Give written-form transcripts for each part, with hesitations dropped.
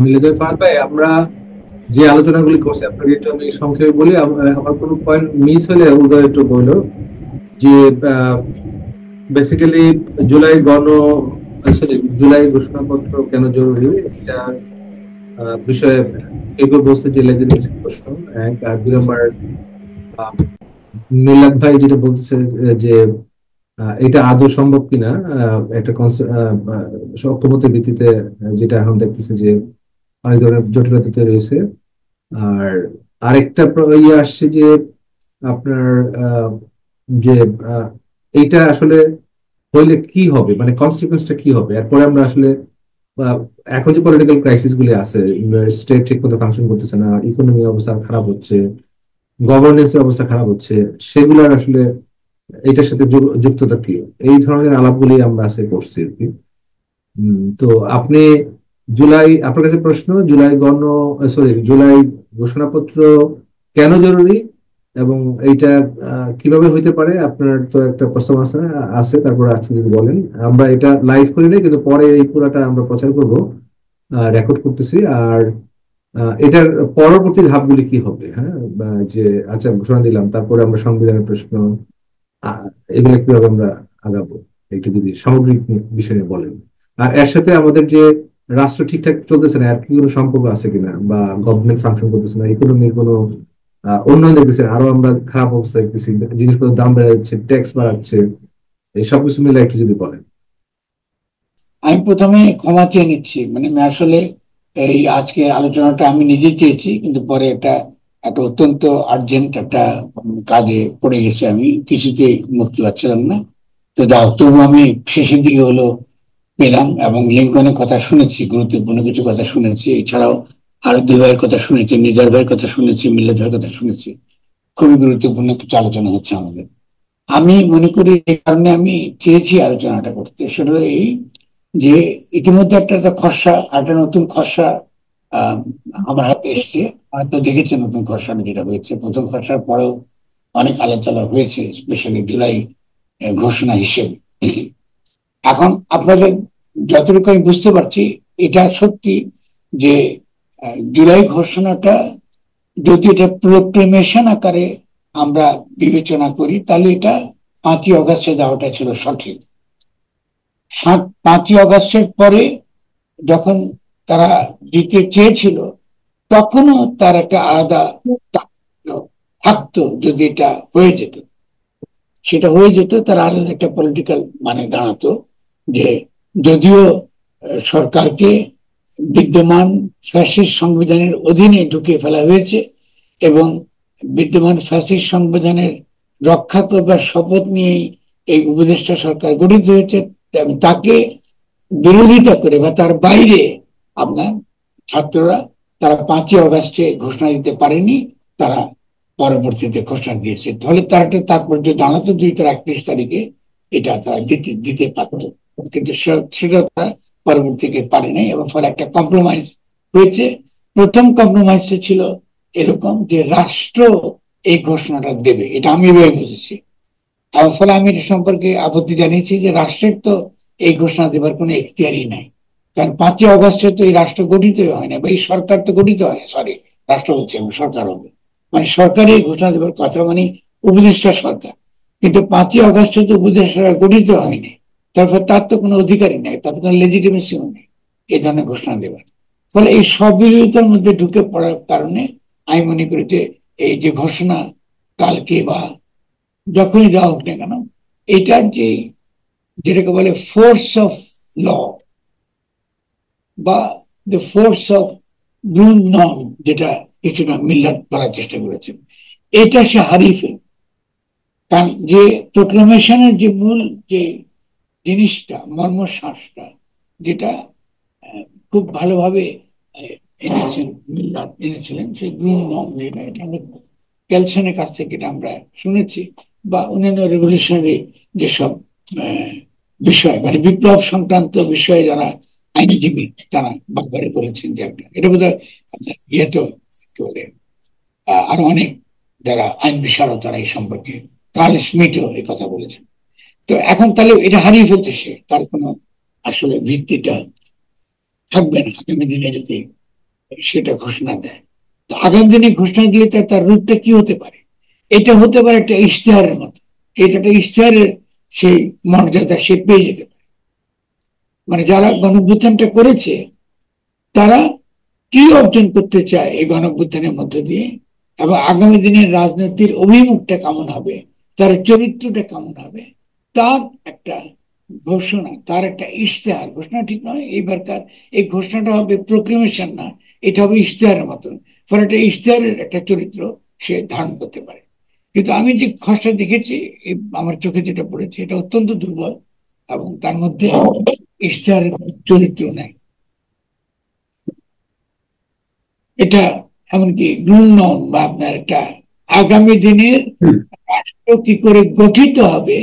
মিলিদের পার ভাই, আমরা যে আলোচনাগুলি করছি আপনাকে একটু আমি সংক্ষেপে বলি। আমার কোনো পয়েন্ট মিস হলে উদয় একটু বললো যে বেসিক্যালি জুলাই গণ আসলে জুলাই ঘোষণাপত্র কেন জরুরি এটা বিষয়ে এগুলো বলছে যে লেজিটিমেসি প্রশ্ন এক। আর 2 নম্বর, আহ, মিলাদ ভাই যেটা বলতেছে যে এটা আদৌ সম্ভব কিনা, একটা ঐক্যমতের ভিত্তিতে, যেটা এখন দেখতেছে যে অনেক ধরনের জটিলতা তৈরি হয়েছে। আর আরেকটা ইয়ে আসছে যে আপনার যে আহ, এইটা আসলে হইলে কি হবে, মানে কনসিকুয়েন্সটা কি হবে এরপরে আমরা আসলে আহ, এখন যে পলিটিক্যাল ক্রাইসিস গুলি আছে, স্টেট ঠিক মতো ফাংশন করতেছে না, ইকোনমি অবস্থা খারাপ হচ্ছে, গভর্নেন্স অবস্থা খারাপ হচ্ছে, সেগুলোর আসলে এটার সাথে যুক্ততা কি, এই ধরনের আলাপগুলি আমরা আজকে করছি আর কি। তো আপনি আপনার কাছে প্রশ্ন, জুলাই ঘোষণাপত্র কেন জরুরি এবং এইটা কিভাবে হইতে পারে, আপনার তো একটা প্রস্তাব আছে আছে তারপর আজকে যদি বলেন। আমরা এটা লাইভ করি নাই, কিন্তু পরে এই পুরাটা আমরা প্রচার করব, রেকর্ড করতেছি। আর এটার পরবর্তী ধাপগুলি কি হবে, হ্যাঁ, যে আচ্ছা ঘোষণা দিলাম, তারপরে আমরা সংবিধানের প্রশ্ন, আহ, এগুলো কিভাবে আমরা আগাবো, একটু যদি সামগ্রিক বিষয় নিয়ে বলেন। আর এর সাথে আমাদের যে রাষ্ট্র ঠিকঠাক চলতেছে না আর কি কোনো সম্পর্ক আছে কিনা, বা গভর্নমেন্ট ফাংশন করতেছে না, ইকোনমির কোনো উন্নয়ন দেখতেছে না, আরো আমরা খারাপ অবস্থা দেখতেছি, জিনিসপত্রের দাম বেড়ে যাচ্ছে, ট্যাক্স বাড়াচ্ছে, এই সবকিছু মিলে একটু যদি বলেন। আমি প্রথমে ক্ষমা চেয়ে নিচ্ছি, মানে আমি আসলে এই আজকের আলোচনাটা আমি নিজে চেয়েছি, কিন্তু পরে একটা একটা অত্যন্ত আর্জেন্ট একটা কাজে পড়ে গেছে, আমি কিছুতে মুক্তি পাচ্ছিলাম না। তো যাই হোক, তবু আমি শেষের দিকে হলো পেলাম এবং লিঙ্কনের কথা শুনেছি, গুরুত্বপূর্ণ কিছু কথা শুনেছি। এছাড়াও আরো দুই ভাইয়ের কথা শুনেছি, নিজার ভাইয়ের কথা শুনেছি, মিল্লাত ভাইয়ের কথা শুনেছি। খুবই গুরুত্বপূর্ণ কিছু আলোচনা হচ্ছে আমাদের। আমি মনে করি এই কারণে আমি চেয়েছি আলোচনাটা করতে, সেটা হলো এই যে ইতিমধ্যে একটা খসড়া, একটা নতুন খসড়া আহ, আমার হাতে এসছে। হয়তো দেখেছেন নতুন খসড়া যেটা হয়েছে, প্রথম খসড়ার পরেও অনেক আলোচনা হয়েছে, স্পেশালি জুলাই ঘোষণা হিসেবে। এখন আপনাদের যতটুকু আমি বুঝতে পারছি, এটা সত্যি যে জুলাই ঘোষণাটা যদি এটা প্রোক্লেমেশন আকারে আমরা বিবেচনা করি, তাহলে এটা 5ই অগাস্টে দেওয়াটা ছিল সঠিক। 5ই অগাস্টের পরে যখন তারা দিতে চেয়েছিল, তখনও তার একটা আলাদা তাৎপর্য থাকতো। যদি এটা হয়ে যেত, সেটা হয়ে যেত, তার আলাদা একটা পলিটিক্যাল মানে দাঁড়াতো যে যদিও সরকারকে বিদ্যমান ফ্যাসিস্ট সংবিধানের অধীনে ঢুকিয়ে ফেলা হয়েছে এবং বিদ্যমান ফ্যাসিস্ট সংবিধানের রক্ষা করবার শপথ নিয়েই এই উপদেষ্টা সরকার গঠিত হয়েছে, তাকে বিরোধিতা করে বা তার বাইরে আপনার ছাত্ররা, তারা 5ই অগাস্টে ঘোষণা দিতে পারেনি, তারা পরবর্তীতে ঘোষণা দিয়েছে। তাহলে তার একটা তাৎপর্য জানাতো 2 তারিখ 31 তারিখে এটা তারা দিতে দিতে পারত, কিন্তু সেটা তারা পরবর্তীতে পারে নাই, এবং ফলে একটা কম্প্রোমাইজ হয়েছে। প্রথম কম্প্রোমাইজটা ছিল এরকম যে রাষ্ট্র এই ঘোষণাটা দেবে, এটা আমি ভেবে বুঝেছি। আর ফলে আমি এটা সম্পর্কে আপত্তি জানিয়েছি যে রাষ্ট্রের তো এই ঘোষণা দেবার কোনো এখতিয়ারই নাই। কারণ 5ই অগাস্টে তো এই রাষ্ট্র গঠিত হয় না, বা এই সরকার তো গঠিত হয় না, সরি, রাষ্ট্র হচ্ছে সরকার হবে, মানে সরকারই এই ঘোষণা দেবার কথা, মানে উপদেষ্টা সরকার। কিন্তু 5ই অগাস্টে তো উপদেষ্টা সরকার গঠিত হয়নি, তারপর তার তো কোনো অধিকারই নেই, তার তো কোনো লেজিটিমেসিও নেই এই ধরনের ঘোষণা দেবার। ফলে এই সব বিরোধিতার মধ্যে ঢুকে পড়ার কারণে আমি মনে করি যে এই যে ঘোষণা কালকে বা যখনই দেওয়া হোক না কেন, এটার যে যেটাকে বলে ফোর্স অফ ল বা the force of blue norm, যেটা কিছুটা মিল্লাত বলার চেষ্টা করেছেন, এটা সে হারিয়ে ফেলবে। কারণ যে প্রোক্লামেশনের যে মূল যে জিনিসটা, মর্মশ্বাসটা, যেটা খুব ভালোভাবে এনেছেন মিল্লাত, এনেছিলেন সেই ব্লু নর্ম, যেটা এটা আমরা ক্যালসনের কাছ থেকে এটা আমরা শুনেছি, বা অন্যান্য রেভলিউশনারি যেসব আহ, বিষয়, মানে বিপ্লব সংক্রান্ত বিষয়ে যারা আইনজীবী, তারা বারবারে বলেছেন যে একটা এটা বোধহয় আপনার ইয়েতেও কি বলে, আরো অনেক যারা আইন বিশারদ তারা এই সম্পর্কে, কার্ল স্মিথও এই কথা বলেছেন। তো এখন তাহলে এটা হারিয়ে ফেলতে সে, তার কোনো আসলে ভিত্তিটা থাকবে না আগামী দিনে যদি সেটা ঘোষণা দেয়। তো আগামী দিনে ঘোষণা দিলে তার রূপটা কি হতে পারে? এটা হতে পারে একটা ইশতেহারের মতো, এটা একটা ইশতেহারের সেই মর্যাদা সে পেয়ে যেতে পারে। মানে যারা গণঅভ্যুত্থানটা করেছে তারা কি অর্জন করতে চায় এই গণঅভ্যুত্থানের মধ্য দিয়ে, এবং আগামী দিনের রাজনীতির অভিমুখটা কেমন হবে, তার চরিত্রটা কেমন হবে, তার একটা ঘোষণা, তার একটা ইশতেহার। ঘোষণা ঠিক নয়, এইবারকার এই ঘোষণাটা হবে প্রোক্লেমেশন না, এটা হবে ইশতেহারের মতন। ফলে একটা ইশতেহারের একটা চরিত্র সে ধারণ করতে পারে। কিন্তু আমি যে খসড়া দেখেছি, আমার চোখে যেটা পড়েছে, এটা অত্যন্ত দুর্বল এবং তার মধ্যে ইশতেহারের চরিত্র নেই। এটা এমনকি ঘূর্ণন বা আপনার একটা আগামী দিনের রাষ্ট্র কি করে গঠিত হবে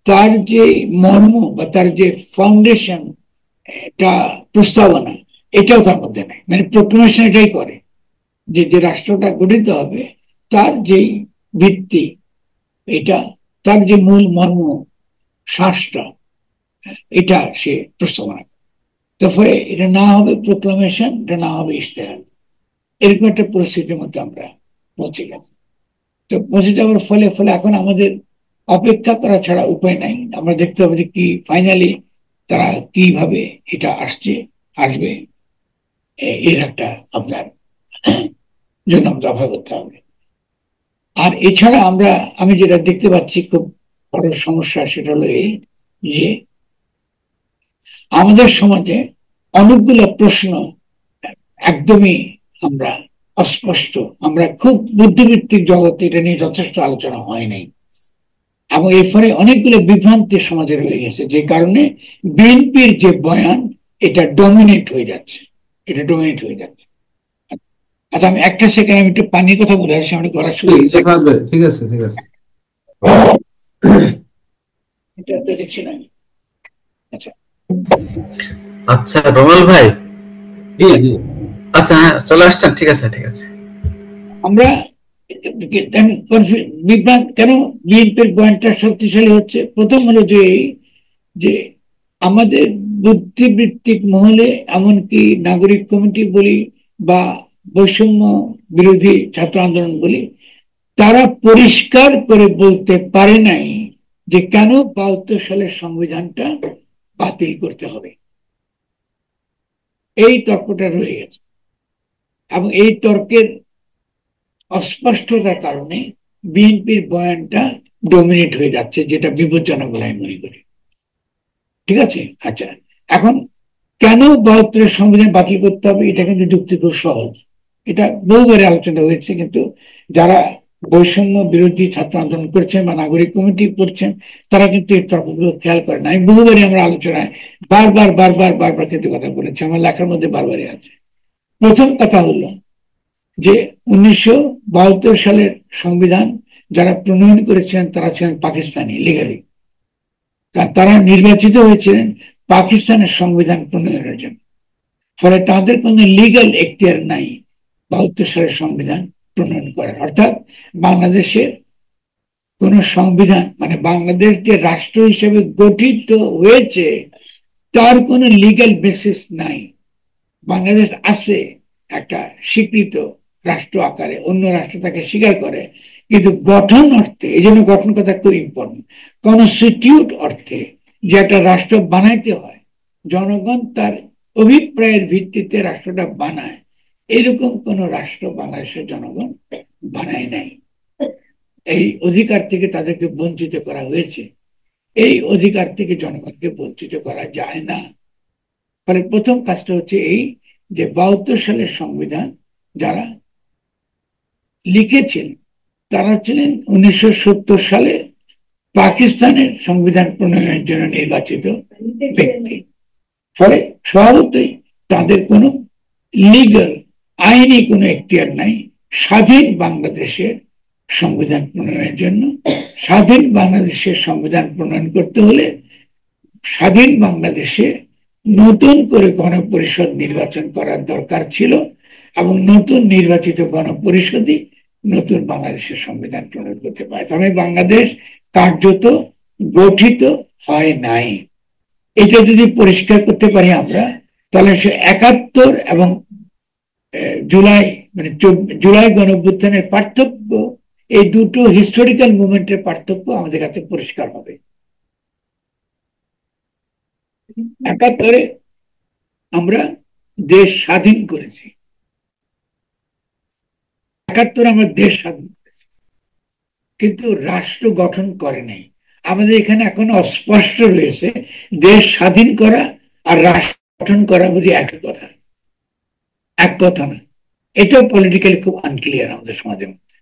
তার যে মর্ম বা তার যে ফাউন্ডেশন, এটা প্রস্তাবনা, এটাও তার মধ্যে নেই। মানে প্রোক্লেমেশন এটাই করে যে যে রাষ্ট্রটা গঠিত হবে তার যেই ভিত্তি, এটা তার যে মূল মর্ম, শ্বাসটা, এটা সে প্রস্তাবনা করে। তারপরে এটা না হবে প্রোক্লেমেশন, এটা না হবে ইশতেহার। এরকম একটা পরিস্থিতির মধ্যে আমরা পৌঁছে গেলাম। তো পৌঁছে যাওয়ার ফলে ফলে এখন আমাদের অপেক্ষা করা ছাড়া উপায় নাই। আমরা দেখতে হবে যে কি ফাইনালি তারা কিভাবে এটা আসবে, এর একটা আপনার জন্য আমরা অপেক্ষা করতে হবে। আর এছাড়া আমি যেটা দেখতে পাচ্ছি খুব বড় সমস্যা, সেটা হলো এই যে আমাদের সমাজে অনেকগুলো প্রশ্ন একদমই আমরা অস্পষ্ট, আমরা খুব বুদ্ধিবৃত্তিক জগতে এটা নিয়ে যথেষ্ট আলোচনা হয় নাই, এবং এর ফলে অনেকগুলো বিভ্রান্তি সমাজে রয়ে গেছে, যে কারণে বিএনপির যে বয়ান এটা ডমিনেট হয়ে যাচ্ছে, এটা ডমিনেট হয়ে যাচ্ছে। আচ্ছা, আমি একটা সেকেন্ড আমি একটু পানির কথা বলে আসছি, আমি গলার শুরু ঠিক আছে ঠিক আছে। এটা তো দেখছি না। আচ্ছা আচ্ছা রোমাল ভাই, জি জি, আচ্ছা হ্যাঁ চলে আসছেন, ঠিক আছে ঠিক আছে। আমরা বিভ্রান্ত কেন বিএনপির বয়ানটা শক্তিশালী হচ্ছে? প্রথম হলো যে আমাদের বুদ্ধিবৃত্তিক মহলে, এমনকি নাগরিক কমিটি বলি বা বৈষম্য বিরোধী ছাত্র আন্দোলন বলি, তারা পরিষ্কার করে বলতে পারে নাই যে কেন ৭২ সালের সংবিধানটা বাতিল করতে হবে। এই তর্কটা রয়ে গেছে, এবং এই তর্কের অস্পষ্টতার কারণে বিএনপির বয়ানটা ডমিনেট হয়ে যাচ্ছে, যেটা বিপজ্জনক বলে আমি মনে করি। ঠিক আছে? আচ্ছা, এখন কেন ৭২ সংবিধান বাতিল করতে হবে, এটা কিন্তু যুক্তি খুব সহজ। এটা বহুবারে আলোচনা হয়েছে, কিন্তু যারা বৈষম্য বিরোধী ছাত্র আন্দোলন করছেন বা নাগরিক কমিটি করছেন তারা কিন্তু এই তর্কগুলো খেয়াল করে না। আমি বহুবারই আমরা আলোচনায় বারবার বারবার বারবার কিন্তু কথা বলেছি, আমার লেখার মধ্যে বারবারই আছে। প্রথম কথা হলো যে ১৯৭২ সালের সংবিধান যারা প্রণয়ন করেছিলেন তারা ছিলেন পাকিস্তানি লিগালি, তারা নির্বাচিত হয়েছিলেন পাকিস্তানের সংবিধান প্রণয়নের জন্য। ফলে তাদের কোনো লিগাল এখতিয়ার নাই ৭২ সালের সংবিধান প্রণয়ন করার। অর্থাৎ বাংলাদেশের কোন সংবিধান, মানে বাংলাদেশ যে রাষ্ট্র হিসেবে গঠিত হয়েছে তার কোনো লিগাল বেসিস নাই। বাংলাদেশ আছে একটা স্বীকৃত রাষ্ট্র আকারে, অন্য রাষ্ট্র তাকে স্বীকার করে, কিন্তু গঠন অর্থে, এই জন্য গঠন কথা খুব ইম্পর্টেন্ট, কনস্টিটিউট অর্থে যে একটা রাষ্ট্র বানাইতে হয়, জনগণ তার অভিপ্রায়ের ভিত্তিতে রাষ্ট্রটা বানায়, এরকম কোন রাষ্ট্র বাংলাদেশের জনগণ বানায় নাই। এই অধিকার থেকে তাদেরকে বঞ্চিত করা হয়েছে, এই অধিকার থেকে জনগণকে বঞ্চিত করা যায় না। ফলে প্রথম কাজটা হচ্ছে এই যে ৭২ সালের সংবিধান যারা লিখেছেন তারা ছিলেন ১৯৭০ সালে পাকিস্তানের সংবিধান প্রণয়নের জন্য নির্বাচিত ব্যক্তি। ফলে স্বভাবতই তাদের কোনো লিগাল, আইনি কোনো এখতিয়ার নাই স্বাধীন বাংলাদেশের সংবিধান প্রণয়নের জন্য। স্বাধীন বাংলাদেশের সংবিধান প্রণয়ন করতে হলে স্বাধীন বাংলাদেশে নতুন করে গণপরিষদ নির্বাচন করার দরকার ছিল, এবং নতুন নির্বাচিত গণপরিষদই নতুন বাংলাদেশের সংবিধান প্রণয়ন করতে পারে। তবে বাংলাদেশ কার্যত গঠিত হয় নাই। এটা যদি পরিষ্কার করতে পারি আমরা, তাহলে সে 71 এবং জুলাই মানে জুলাই গণঅভ্যুত্থানের পার্থক্য, এই দুটো হিস্টোরিক্যাল মুভমেন্টের পার্থক্য আমাদের কাছে পরিষ্কার হবে। 71-এ আমরা দেশ স্বাধীন করেছি, 71 আমরা দেশ স্বাধীন করেছি, কিন্তু রাষ্ট্র গঠন করে নাই। আমাদের এখানে এখন অস্পষ্ট রয়েছে দেশ স্বাধীন করা আর রাষ্ট্র গঠন করা বুঝি একই কথা, এক কথা না। এটাও পলিটিক্যালি খুব আনক্লিয়ার আমাদের সমাজের মধ্যে।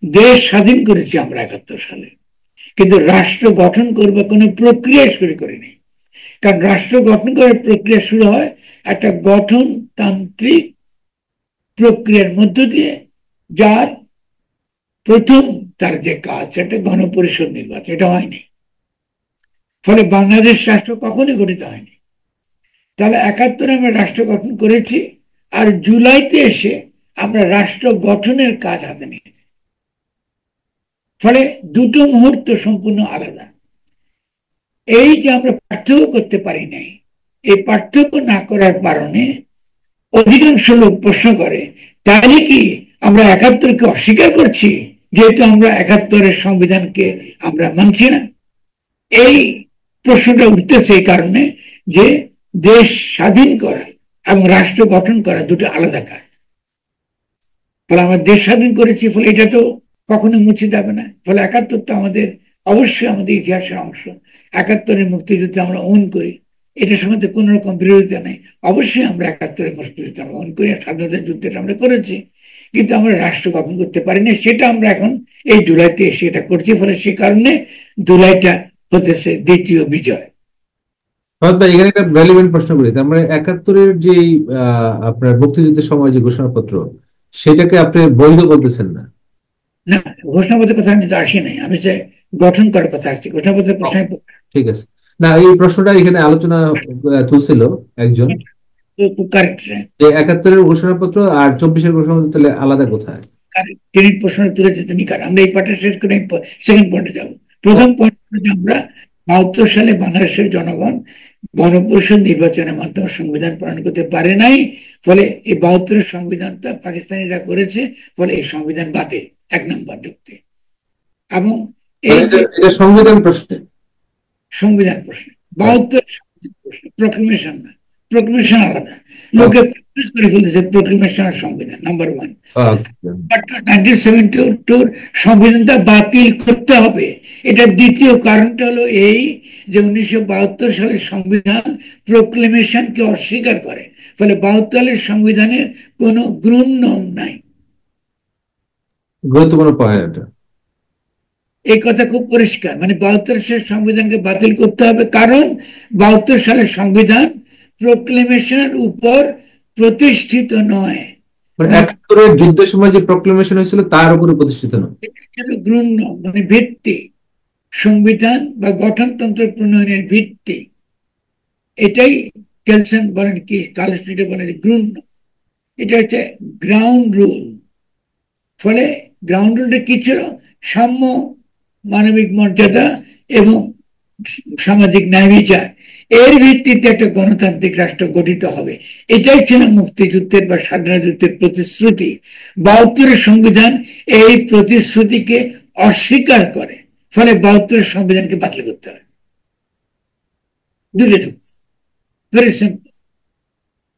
দেশ স্বাধীন করেছি আমরা 71 সালে, কিন্তু রাষ্ট্র গঠন করবে কোনো প্রক্রিয়া শুরু করিনি। কারণ রাষ্ট্র গঠন করার প্রক্রিয়া শুরু হয় একটা গঠনতান্ত্রিক প্রক্রিয়ার মধ্য দিয়ে, যার প্রথম তার যে কাজ সেটা গণপরিষদ নির্বাচন, এটা হয়নি। ফলে বাংলাদেশ রাষ্ট্র কখনোই গঠিত হয়নি। তাহলে 71-এ আমরা রাষ্ট্র গঠন করেছি, আর জুলাইতে এসে আমরা রাষ্ট্র গঠনের কাজ হাতে নিয়েছি। ফলে দুটো মুহূর্ত সম্পূর্ণ আলাদা। এই যে আমরা পার্থক্য করতে পারি নাই, এই পার্থক্য না করার কারণে অধিকাংশ লোক প্রশ্ন করে, তাহলে কি আমরা 71-কে অস্বীকার করছি, যেহেতু আমরা 71-এর সংবিধানকে আমরা মানছি না? এই প্রশ্নটা উঠতেছে এই কারণে যে দেশ স্বাধীন করা এবং রাষ্ট্র গঠন করা দুটো আলাদা কাজ। ফলে আমরা দেশ স্বাধীন করেছি, ফলে এটা তো কখনো মুছে যাবে না। ফলে 71 তো আমাদের অবশ্যই আমাদের ইতিহাসের অংশ। 71-এর মুক্তিযুদ্ধে আমরা ওন করি, এটার সঙ্গে তো কোনো রকম বিরোধিতা নেই। অবশ্যই আমরা 71-এর মুক্তিযুদ্ধে আমরা ওন করি, স্বাধীনতা যুদ্ধটা আমরা করেছি, কিন্তু আমরা রাষ্ট্র গঠন করতে পারিনি। সেটা আমরা এখন এই জুলাইতে এসে এটা করছি। ফলে সে কারণে জুলাইটা হতেছে দ্বিতীয় বিজয়। এখানে একটা রেলিভেন্ট প্রশ্ন করি। আমরা 71-এর যে আপনার মুক্তিযুদ্ধের সময় যে ঘোষণাপত্র, সেটাকে আপনি বৈধ বলতেছেন না? না, ঘোষণাপত্রের কথা আমি তো আসি নাই, আমি যে গঠন করার কথা আসছি। ঘোষণাপত্রের প্রশ্ন ঠিক আছে। না, এই প্রশ্নটা এখানে আলোচনা তুলছিল একজন, যে 71-এর ঘোষণাপত্র আর 24-এর ঘোষণাপত্র তাহলে আলাদা কোথায়? তিনি প্রশ্ন তুলেছে, তিনি কার? আমরা এই পার্টটা শেষ করে সেকেন্ড পয়েন্টে যাবো। প্রথম পয়েন্ট, আমরা 72 সালে বাংলাদেশের জনগণ গণপরিষদ নির্বাচনের মাধ্যমে সংবিধান প্রণয়ন করতে পারে নাই। ফলে এই 72-এর সংবিধানটা পাকিস্তানিরা করেছে, ফলে এই সংবিধান বাতিল, 1 নম্বর যুক্তি। এবং এই সংবিধান প্রশ্নে, সংবিধান প্রশ্ন 72 প্রশ্ন, প্রোক্লেমেশন না, প্রোক্লেমেশন আলাদা। লোকে করে ফেলেছে প্রোক্লেমেশন আর সংবিধান, নাম্বার 1। 1972 সংবিধানটা বাতিল করতে হবে। এটা দ্বিতীয় কারণটা হলো এই যে 1972 সালের সংবিধান প্রোক্লেমেশনকে অস্বীকার করে। ফলে 72 সালের সংবিধানের কোনো গ্রহণ নাই। গুরুত্বপূর্ণ পয়েন্ট। এই কথা খুব পরিষ্কার, মানে 72 সালের সংবিধানকে বাতিল করতে হবে, কারণ 72 সালের সংবিধান প্রোক্লেমেশনের উপর প্রতিষ্ঠিত নয়। 71-এর যুদ্ধের সময় যে প্রোক্লেমেশন হয়েছিল তার উপর প্রতিষ্ঠিত নয়, গ্রহণ মানে ভিত্তি, সংবিধান বা গঠনতন্ত্র প্রণয়নের ভিত্তি। এটাই কেলসন বলেন, কি কালেস্ট্রিটে বলেন গ্রহণ। এটা হচ্ছে গ্রাউন্ড রুল। ফলে গ্রাউন্ড রুলটা কি ছিল? সাম্য, মানবিক মর্যাদা এবং সামাজিক ন্যায় বিচার। এর ভিত্তিতে একটা গণতান্ত্রিক রাষ্ট্র গঠিত হবে। এটাই ছিল মুক্তিযুদ্ধের বা স্বাধীনতা যুদ্ধের প্রতিশ্রুতি। 72-এর সংবিধান এই প্রতিশ্রুতিকে অস্বীকার করে। ফলে 72-এর সংবিধানকে বাতিল করতে হয়। দুটো যুক্তি, ভেরি সিম্পল।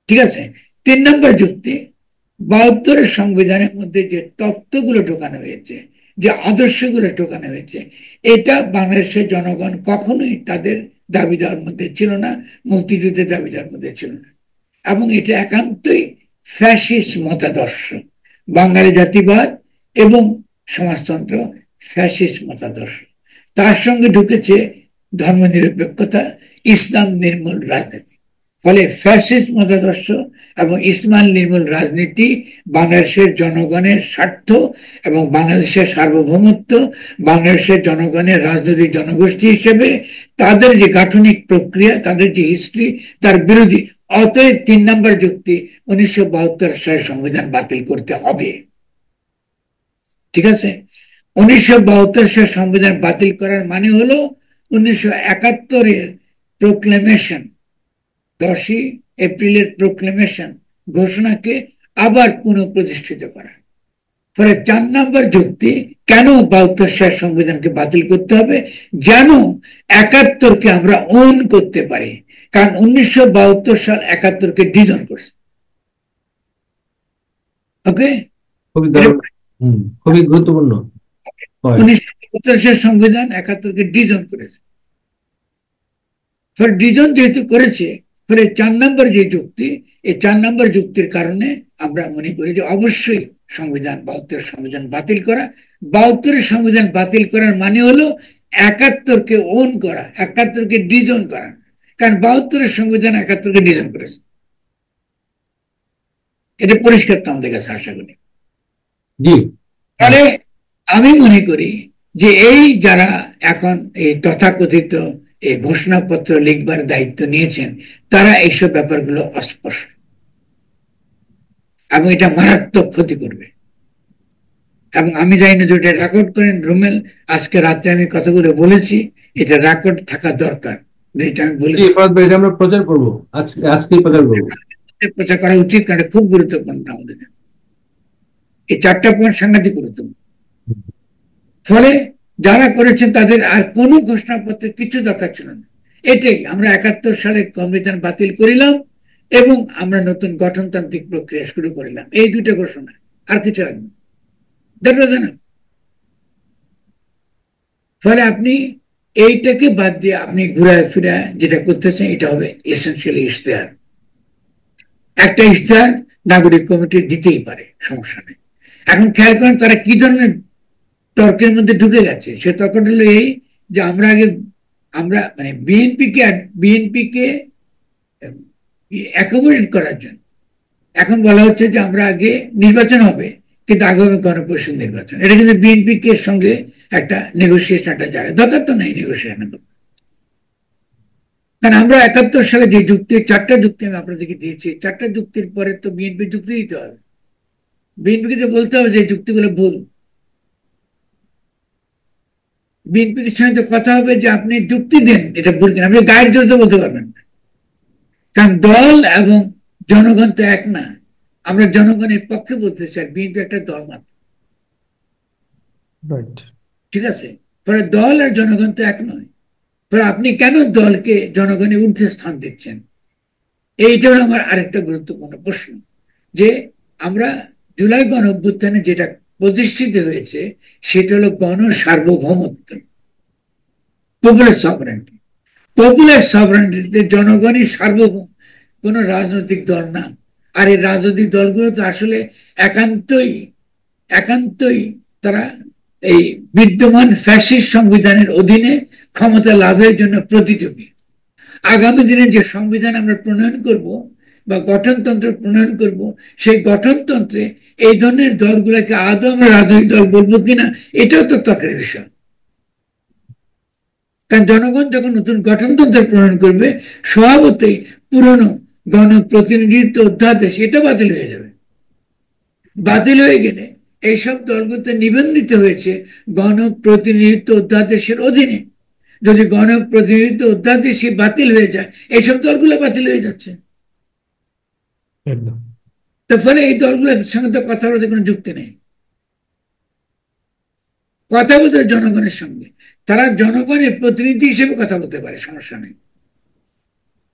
ঠিক আছে। 3 নম্বর যুক্তি, 72-এর সংবিধানের মধ্যে যে তত্ত্বগুলো ঢোকানো হয়েছে, যে আদর্শগুলো ঢোকানো হয়েছে, এটা বাংলাদেশের জনগণ কখনোই তাদের দাবি দেওয়ার মধ্যে ছিল না, মুক্তিযুদ্ধের দাবি দেওয়ার মধ্যে ছিল না। এবং এটা একান্তই ফ্যাসিস্ট মতাদর্শ। বাঙালি জাতিবাদ এবং সমাজতন্ত্র ফ্যাসিস্ট মতাদর্শ। তার সঙ্গে ঢুকেছে ধর্মনিরপেক্ষতা, ইসলাম নির্মূল রাজনীতি। ফলে ফ্যাসিস্ট মতাদর্শ এবং ইসলাম নির্মূল রাজনীতি বাংলাদেশের জনগণের স্বার্থ এবং বাংলাদেশের সার্বভৌমত্ব, বাংলাদেশের জনগণের রাজনৈতিক জনগোষ্ঠী হিসেবে তাদের যে গাঠনিক প্রক্রিয়া, তাদের যে হিস্ট্রি, তার বিরোধী। অতএব 3 নম্বর যুক্তি, 1972 সালের সংবিধান বাতিল করতে হবে। ঠিক আছে। 1972 সালের সংবিধান বাতিল করার মানে হলো 1971-এর প্রোক্লেমেশন 10ই এপ্রিলের প্রোক্লেমেশন ঘোষণাকে আবার পুনঃপ্রতিষ্ঠিত করা। ফলে 4 নম্বর যুক্তি, কেন 72 সাল সংবিধানকে বাতিল করতে হবে, যেন 71কে আমরা ওন করতে পারি। কারণ 1972 সাল 71কে ডিজন করছে। ওকে, খুবই গুরুত্বপূর্ণ। 1972 সাল সংবিধান 71কে ডিজন করেছে। ডিজন যেহেতু করেছে, ফলে 4 নম্বর যে যুক্তি, এই 4 নম্বর যুক্তির কারণে আমরা মনে করি যে অবশ্যই সংবিধান 72 সংবিধান বাতিল করা। 72 সংবিধান বাতিল করার মানে হলো 71কে ওন করা, 71কে ডিজন করা। কারণ 72 সংবিধান 71কে ডিজন করেছে, এটা পরিষ্কার তো আমাদের কাছে, আশা করি। তাহলে আমি মনে করি যে এই যারা এখন এই তথাকথিত এই ঘোষণাপত্র লিখবার দায়িত্ব নিয়েছেন, তারা এইসব ব্যাপারগুলো অস্পষ্ট এবং এটা মারাত্মক ক্ষতি করবে। এবং আমি জানি না যেটা রেকর্ড করেন রুমেল, আজকে রাত্রে আমি কথাগুলো বলেছি, এটা রেকর্ড থাকা দরকার। এটা আমি বলি, এটা আমরা প্রচার করব, আজকে প্রচার করব, প্রচার করা উচিত, কারণ খুব গুরুত্বপূর্ণ আমাদের। এই 4টা পয়েন্ট সাংঘাতিক গুরুত্বপূর্ণ। ফলে যারা করেছেন তাদের আর কোনো ঘোষণাপত্রের কিছু দরকার ছিল না। এটাই আমরা 71 সালে সংবিধান বাতিল করিলাম এবং আমরা নতুন গঠনতান্ত্রিক প্রক্রিয়া শুরু করিলাম, এই 2টা ঘোষণা, আর কিছু লাগবে না। ফলে আপনি এইটাকে বাদ দিয়ে আপনি ঘুরায় ফিরে যেটা করতেছেন, এটা হবে এসেনশিয়ালি ইশতেহার। একটা ইশতেহার নাগরিক কমিটি দিতেই পারে, সমস্যা নেই। এখন খেয়াল করেন তারা কি ধরনের তর্কের মধ্যে ঢুকে গেছে। সে তর্কটা হলো এই যে আমরা মানে বিএনপিকে অ্যাকোমোডেট করার জন্য এখন বলা হচ্ছে যে আমরা আগে নির্বাচন হবে, কিন্তু আগামী গণপরিষদ নির্বাচন, এটা কিন্তু বিএনপি কে সঙ্গে একটা নেগোসিয়েশন, একটা জায়গা দরকার তো নেই নেগোসিয়েশন। কারণ আমরা 71 সালে যে যুক্তি, 4টা যুক্তি আমি আপনাদেরকে দিয়েছি, 4টা যুক্তির পরে তো বিএনপি যুক্তি দিতে হবে, বিএনপিকে তো বলতে হবে যে যুক্তিগুলো ভুল। বিএনপির সঙ্গে কথা হবে যে আপনি যুক্তি দেন, এটা ভুল কিনা, আপনি গায়ের জোরে বলতে পারবেন না, কারণ দল এবং জনগণ তো এক না। আমরা জনগণের পক্ষে বলতে চাই, বিএনপি একটা দল মাত্র, ঠিক আছে? ফলে দল আর জনগণ তো এক নয়। ফলে আপনি কেন দলকে জনগণের ঊর্ধ্বে স্থান দিচ্ছেন? এইটা হলো আমার আরেকটা গুরুত্বপূর্ণ প্রশ্ন, যে আমরা জুলাই গণ অভ্যুত্থানে যেটা প্রতিষ্ঠিত হয়েছে সেটা হলো গণ সার্বভৌমত্ব, পপুলার সভারেন্টি। পপুলার সভারেন্টিতে জনগণই সার্বভৌম, কোন রাজনৈতিক দল না। আর এই রাজনৈতিক দলগুলো তো আসলে একান্তই তারা এই বিদ্যমান ফ্যাসিস্ট সংবিধানের অধীনে ক্ষমতা লাভের জন্য প্রতিযোগী। আগামী দিনে যে সংবিধান আমরা প্রণয়ন করব বা গঠনতন্ত্র প্রণয়ন করব, সেই গঠনতন্ত্রে এই ধরনের দলগুলোকে আদৌ আমরা রাজনৈতিক দল বলবো কিনা, এটাও তো তর্কের বিষয়। কারণ জনগণ যখন নতুন গঠনতন্ত্র প্রণয়ন করবে, স্বভাবতই পুরনো গণপ্রতিনিধিত্ব অধ্যাদেশ এটা বাতিল হয়ে যাবে। বাতিল হয়ে গেলে এইসব দলগুলোতে নিবন্ধিত হয়েছে গণপ্রতিনিধিত্ব অধ্যাদেশের অধীনে। যদি গণপ্রতিনিধিত্ব অধ্যাদেশই বাতিল হয়ে যায়, এইসব দলগুলো বাতিল হয়ে যাচ্ছে। তার ফলে এই দলগুলোর সঙ্গে তো কথা বলতে কোনো যুক্তি নেই। কথা বলতে জনগণের সঙ্গে, তারা জনগণের প্রতিনিধি হিসেবে কথা বলতে পারে, সমস্যা নেই,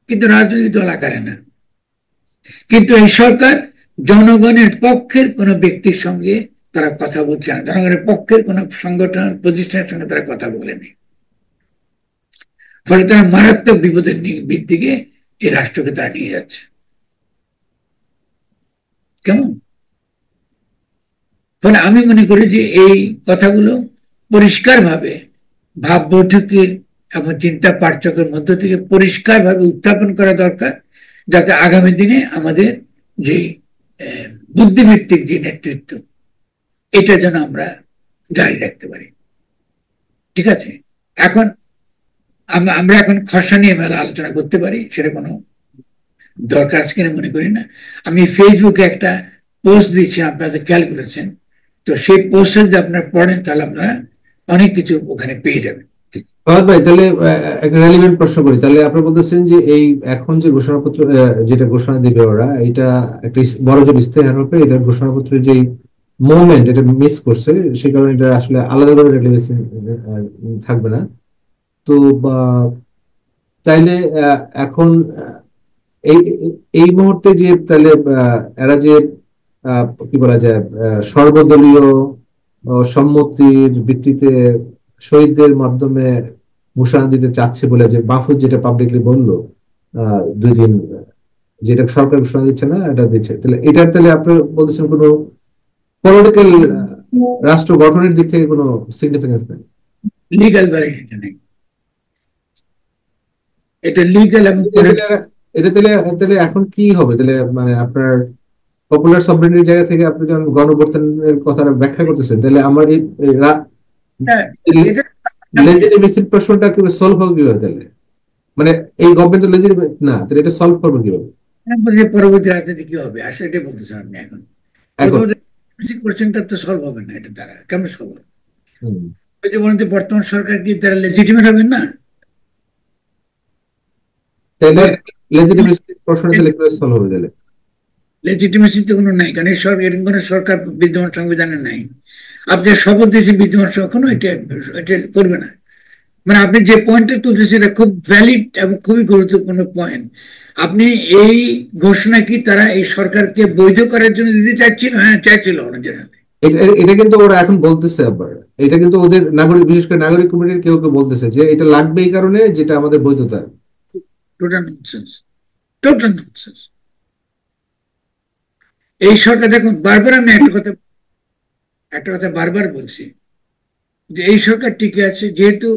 কিন্তু রাজনৈতিক দল আকারে না। কিন্তু এই সরকার জনগণের পক্ষের কোন ব্যক্তির সঙ্গে তারা কথা বলছে না, জনগণের পক্ষের কোন সংগঠন প্রতিষ্ঠানের সঙ্গে তারা কথা বলেনি। ফলে তারা মারাত্মক বিপদের দিকে এই রাষ্ট্রকে তারা নিয়ে যাচ্ছে। কেমন? ফলে আমি মনে করি যে এই কথাগুলো পরিষ্কারভাবে ভাব বৈঠকের এবং চিন্তা পাঠচকের মধ্য থেকে পরিষ্কারভাবে উত্থাপন করা দরকার, যাতে আগামী দিনে আমাদের যে বুদ্ধিভিত্তিক যে নেতৃত্ব, এটা যেন আমরা জারি রাখতে পারি। ঠিক আছে, এখন আমরা এখন খসড়া নিয়ে মেলা আলোচনা করতে পারি, সেটা কোনো দরকার আজকে মনে করি না। আমি ফেসবুকে একটা পোস্ট দিচ্ছি, আপনারা খেয়াল করেছেন, তো সেই পোস্টে যদি আপনারা পড়েন তাহলে আপনারা অনেক কিছু ওখানে পেয়ে যাবেন। ফাহাদ ভাই, তাহলে একটা রেলিভেন্ট প্রশ্ন করি। তাহলে আপনি বলতেছেন যে এই এখন যে ঘোষণাপত্র যেটা ঘোষণা দিবে ওরা, এটা একটা বড় জোর ইস্তেহার হবে, এটা ঘোষণাপত্রের যে মোমেন্ট এটা মিস করছে, সে কারণে এটা আসলে আলাদা করে রেলিভেন্সি থাকবে না। তো তাইলে এখন এই এই মুহূর্তে যে তাহলে এরা যে কি বলা যায়, সর্বদলীয় সম্মতির ভিত্তিতে শহীদদের মাধ্যমে ঘোষণা দিতে চাচ্ছে বলে যে মাহফুজ যেটা পাবলিকলি বললো 2 দিন, যেটা সরকার ঘোষণা দিচ্ছে না, এটা দিচ্ছে, তাহলে এটার তাহলে আপনি বলতেছেন কোনো পলিটিক্যাল রাষ্ট্র গঠনের দিক থেকে কোনো সিগনিফিকেন্স নেই? লিগাল ভ্যালিডিটি নেই, এটা লিগাল এবং এটা তাহলে তাহলে এখন কি হবে তাহলে? মানে আপনার পপুলার সভরেনিটির জায়গা থেকে আপনি যখন গণঅভ্যুত্থানের কথা ব্যাখ্যা করতেছেন, তাহলে আমার এই লেজিটিমেসির প্রশ্নটা কিভাবে সলভ হবে, কিভাবে তাহলে? মানে এই গভর্নমেন্ট তো লেজিটিমেট না, তাহলে এটা সলভ করবে কিভাবে? পরবর্তী রাজনীতি কি হবে আসলে এটা বলতেছেন আপনি। এখন এখন কোশ্চেনটা তো সলভ হবে না, এটা দ্বারা কেমন সলভ হবে? হুম, যদি বলেন যে বর্তমান সরকার কি তারা লেজিটিমেট হবেন না, তাহলে লেজিটিমেসি প্রশ্নটা তাহলে কিভাবে সলভ হবে তাহলে? লেজিটিমেসি তো কোনো নাই, কারণ এই সরকার এরকম কোনো সরকার বিদ্যমান সংবিধানে নাই। আপনি শপথ দিয়েছে বিদ্যমান কোনো এটা এটা করবে না। মানে আপনি যে পয়েন্টটা তুলতেছেন এটা খুব ভ্যালিড এবং খুবই গুরুত্বপূর্ণ পয়েন্ট। আপনি এই ঘোষণা কি তারা এই সরকারকে বৈধ করার জন্য দিতে চাচ্ছিল? হ্যাঁ, চাইছিল অরিজিনালি। এটা কিন্তু ওরা এখন বলতেছে আবার, এটা কিন্তু ওদের নাগরিক, বিশেষ করে নাগরিক কমিটির কেউ কেউ বলতেছে যে এটা লাগবে এই কারণে, যেটা আমাদের বৈধতা। Total nonsense, total nonsense. এই সরকার দেখুন, বারবার আমি একটা কথা বারবার বলছি যে এই সরকার টিকে আছে যেহেতু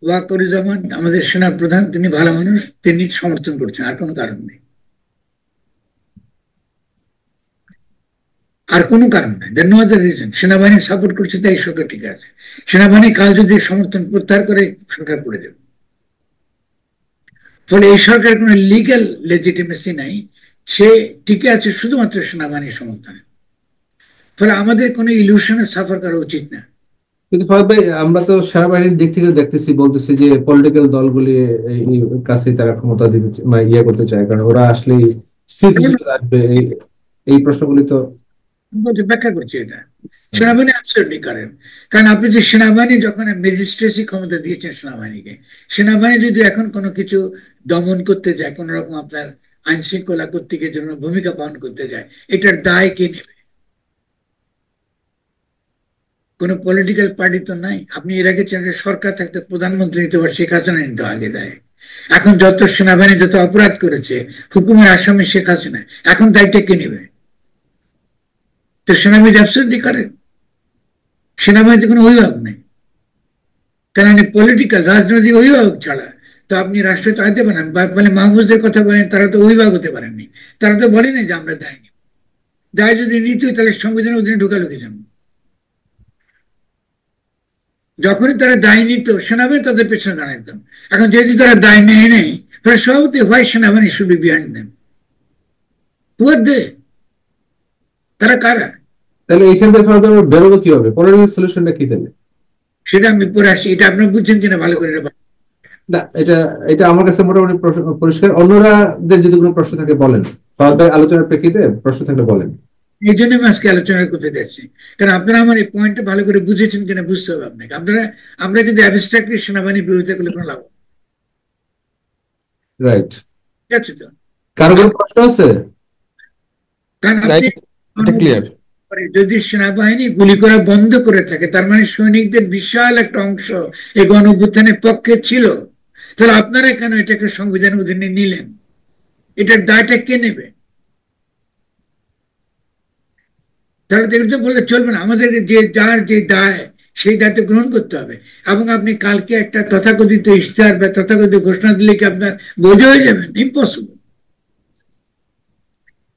ওয়াকরুজ্জামান আমাদের সেনা প্রধান, তিনি ভালো মানুষ, তিনি সমর্থন করছেন, আর কোনো কারণ নেই, আর কোনো কারণ নেই। দেন নো আদার রিজন। সেনাবাহিনী সাপোর্ট করছে তাই সরকার ঠিক আছে। সেনাবাহিনী কাল যদি সমর্থন প্রত্যাহার করে, সরকার পড়ে যাবে। ফলে এই সরকারের কোনো লিগ্যাল লেজিটিমেসি নাই, সে টিকে আছে শুধুমাত্র সেনাবাহিনীর সমর্থনে। ফলে আমাদের কোনো ইলিউশনে সাফার করা উচিত না। কিন্তু ফাহাদ ভাই, আমরা তো সেনাবাহিনীর দিক থেকে দেখতেছি, বলতেছি যে পলিটিক্যাল দলগুলি এই কাছে তারা ক্ষমতা দিতে মানে ইয়ে করতে চায়, কারণ ওরা আসলে স্থিতিশীল রাখবে এই প্রশ্নগুলি তো। ব্যাখ্যা করছি এটা। সেনাবাহিনী অ্যাবসলিউটলি করেন, কারণ আপনি যে সেনাবাহিনী যখন ম্যাজিস্ট্রেসি ক্ষমতা দিয়েছেন সেনাবাহিনীকে, সেনাবাহিনী যদি এখন কোনো কিছু দমন করতে যায়, কোন রকম আপনার আইন শৃঙ্খলা কর্তৃকের জন্য ভূমিকা পালন করতে যায়, এটার দায় কে নেবে? কোন পলিটিক্যাল পার্টি তো নাই। আপনি এর আগে সরকার থাকতে প্রধানমন্ত্রী নিতে পারে, শেখ হাসিনা নিতে আগে দেয়। এখন যত সেনাবাহিনী যত অপরাধ করেছে, হুকুমের আসামি শেখ হাসিনা, এখন দায়িত্ব কে নেবে? তো সেনাবাহিনী অ্যাবসলিউটলি করেন। সেনাবাহিনীতে কোনো অভিভাবক নেই, কারণ পলিটিক্যাল রাজনৈতিক অভিভাবক ছাড়া তো আপনি রাষ্ট্র চালাতে পারেন। মানে মাহফুজদের কথা বলেন, তারা তো অভিভাবক হতে পারেননি, তারা তো বলেনি যে আমরা দায় নিই। দায় যদি নিত তাহলে সংবিধানের অধীনে ঢুকালো কি জন্য? যখনই তারা দায় নিত সেনাবাহিনী তাদের পেছনে দাঁড়াইতাম। এখন যেহেতু তারা দায় নেয় নেই, ফলে সভাপতি হোয়াই সেনাবাহিনী শুড বি বিহাইন্ড দেম? হু আর দে? তারা কারা? তাহলে এইখান থেকে ফাহাদ ভাই আমরা বেরোবো কিভাবে? পলিটিক্যাল সলিউশনটা কি তাহলে? সেটা আমি পরে আসছি, এটা আপনার বুঝছেন কিনা ভালো করে। না, এটা এটা আমার কাছে মোটামুটি পরিষ্কার। অন্যরাদের যদি কোনো প্রশ্ন থাকে বলেন, ফাহাদ ভাই আলোচনার প্রেক্ষিতে প্রশ্ন থাকলে বলেন। এই জন্য আমি আজকে আলোচনা করতে যাচ্ছি, কারণ আপনারা আমার এই পয়েন্টটা ভালো করে বুঝেছেন কিনা বুঝতে হবে আপনাকে। আমরা কিন্তু অ্যাবস্ট্রাক্টলি সেনাবাহিনীর বিরোধিতা করলে কোনো লাভ হবে না। রাইট। ঠিক আছে তো? কারো কোনো প্রশ্ন আছে? কারণ আপনি ক্লিয়ার। যদি সেনাবাহিনী গুলি করা বন্ধ করে থাকে, তার মানে সৈনিকদের বিশাল একটা অংশ এই গণ অভ্যুত্থানের পক্ষে ছিল। তাহলে আপনারা কেন এটাকে সংবিধানের অধীনে নিলেন? এটার দায়টা কে নেবে? তাহলে দেখতে বললে চলবে না, আমাদেরকে যার যে দায় সেই দায়িত্ব গ্রহণ করতে হবে। এবং আপনি কালকে একটা তথাকথিত ইশতেহার বা তথাকথিত ঘোষণা দিলে কি আপনার বোঝা হয়ে যাবেন? ইম্পসিবল।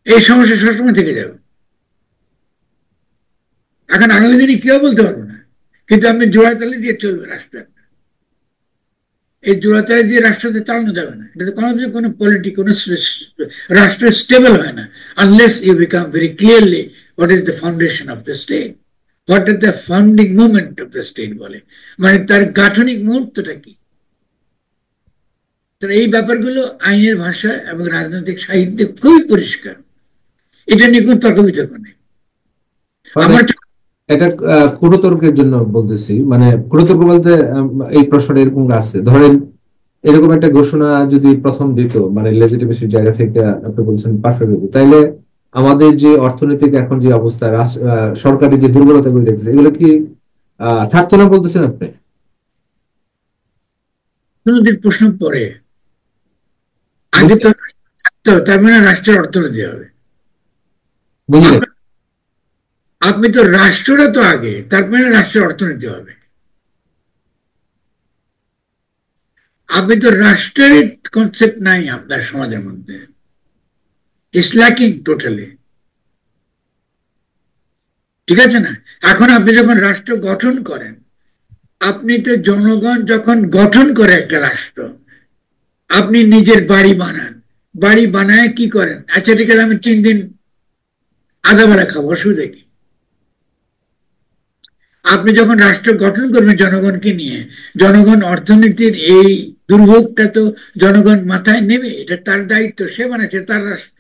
এই সমস্যা সবসময় থেকে যাবে। এখন আগামী দিনে কেউ বলতে পারবো না, কিন্তু আপনি জোড়াতালি দিয়ে চলবে রাষ্ট্র। এই জোড়াতালি দিয়ে রাষ্ট্রকে চালানো যাবে না। এটাতে কোনোদিন কোনো পলিটিক, কোনো রাষ্ট্র স্টেবল হয় না unless you become very clearly what is the foundation of the state. What are the founding movement of the state বলে, মানে তার গাঠনিক মুহূর্তটা কি। তার এই ব্যাপারগুলো আইনের ভাষা এবং রাজনৈতিক সাহিত্যে খুবই পরিষ্কার, এটা নিয়ে কোন তর্ক বিতর্ক নেই। আমার এটা কুটতর্কের জন্য বলতেছি, মানে কুটতর্ক বলতে এই প্রশ্নটা এরকম আছে, ধরেন এরকম একটা ঘোষণা যদি প্রথম দিত, মানে লেজিটিমেসির জায়গা থেকে আপনি বলছেন পারফেক্ট হতো, তাইলে আমাদের যে অর্থনৈতিক এখন যে অবস্থা, সরকারের যে দুর্বলতা গুলো দেখতেছে, এগুলো কি থাকতো না বলতেছেন আপনি? প্রশ্ন পরে, আগে তো থাকতো, তার মানে রাষ্ট্রের অর্থনীতি হবে। বুঝলেন? আপনি তো রাষ্ট্রটা তো আগে, তার মানে রাষ্ট্রের অর্থনীতি হবে। আপনি তো রাষ্ট্রের কনসেপ্ট নাই আপনার সমাজের মধ্যে, ইটস ল্যাকিং টোটালি, ঠিক আছে না? এখন আপনি যখন রাষ্ট্র গঠন করেন, আপনি তো জনগণ যখন গঠন করে একটা রাষ্ট্র, আপনি নিজের বাড়ি বানান, বাড়ি বানায় কি করেন, আচ্ছা ঠিক আছে আমি 3 দিন আধা বেলা খাবো, অসুবিধা কি? আপনি যখন রাষ্ট্র গঠন করবেন জনগণকে নিয়ে, জনগণ অর্থনীতির এই দুর্ভোগটা তো জনগণ মাথায় নেবে, এটা তার দায়িত্ব, সে বানাচ্ছে তার রাষ্ট্র।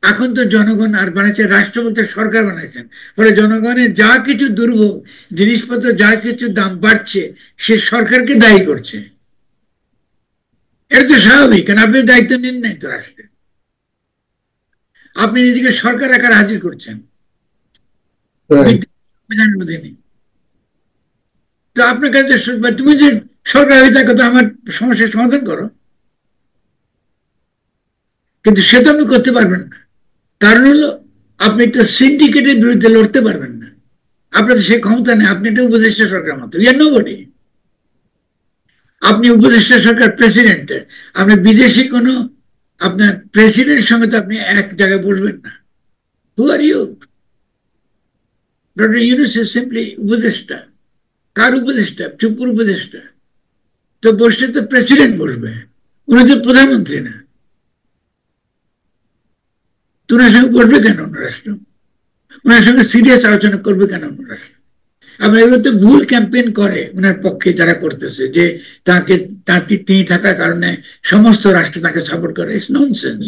এখন তো জনগণ আর বানাচ্ছে রাষ্ট্র বলতে সরকার বানাচ্ছেন, ফলে জনগণের যা কিছু দুর্ভোগ, জিনিসপত্র যা কিছু দাম বাড়ছে, সে সরকারকে দায়ী করছে। এটা তো স্বাভাবিক, কারণ আপনি দায়িত্ব নিন নাই তো রাষ্ট্রে, আপনি নিজেকে সরকার আকারে হাজির করছেন সংবিধানের অধীনে। তো আপনার কাছে তুমি যে সরকার হয়ে থাকো, তো আমার সমস্যার সমাধান করো, কিন্তু সে তো আপনি করতে পারবেন না। কারণ হলো আপনি তো সিন্ডিকেটের বিরুদ্ধে লড়তে পারবেন না, আপনার সে ক্ষমতা নেই, আপনি একটা উপদেষ্টা সরকার মতো, ইউ আর নোবডি। আপনি উপদেষ্টা সরকার, প্রেসিডেন্ট, আপনি বিদেশি কোনো আপনার প্রেসিডেন্টের সঙ্গে তো আপনি এক জায়গায় বসবেন না। Who are you? Doctor Yunus is simply উপদেষ্টা। কার উপদেষ্টা? চুপুর উপদেষ্টা। তো বসলে তো প্রেসিডেন্ট বসবে, উনি তো প্রধানমন্ত্রী না। ওনার সঙ্গে বসবে কেন অন্য রাষ্ট্র? ওনার সঙ্গে সিরিয়াস আলোচনা করবে কেন অন্য রাষ্ট্র? আমরা এগুলো তো ভুল ক্যাম্পেইন করে ওনার পক্ষে যারা করতেছে, যে তাকে তিনি থাকার কারণে সমস্ত রাষ্ট্র তাকে সাপোর্ট করে। It's nonsense.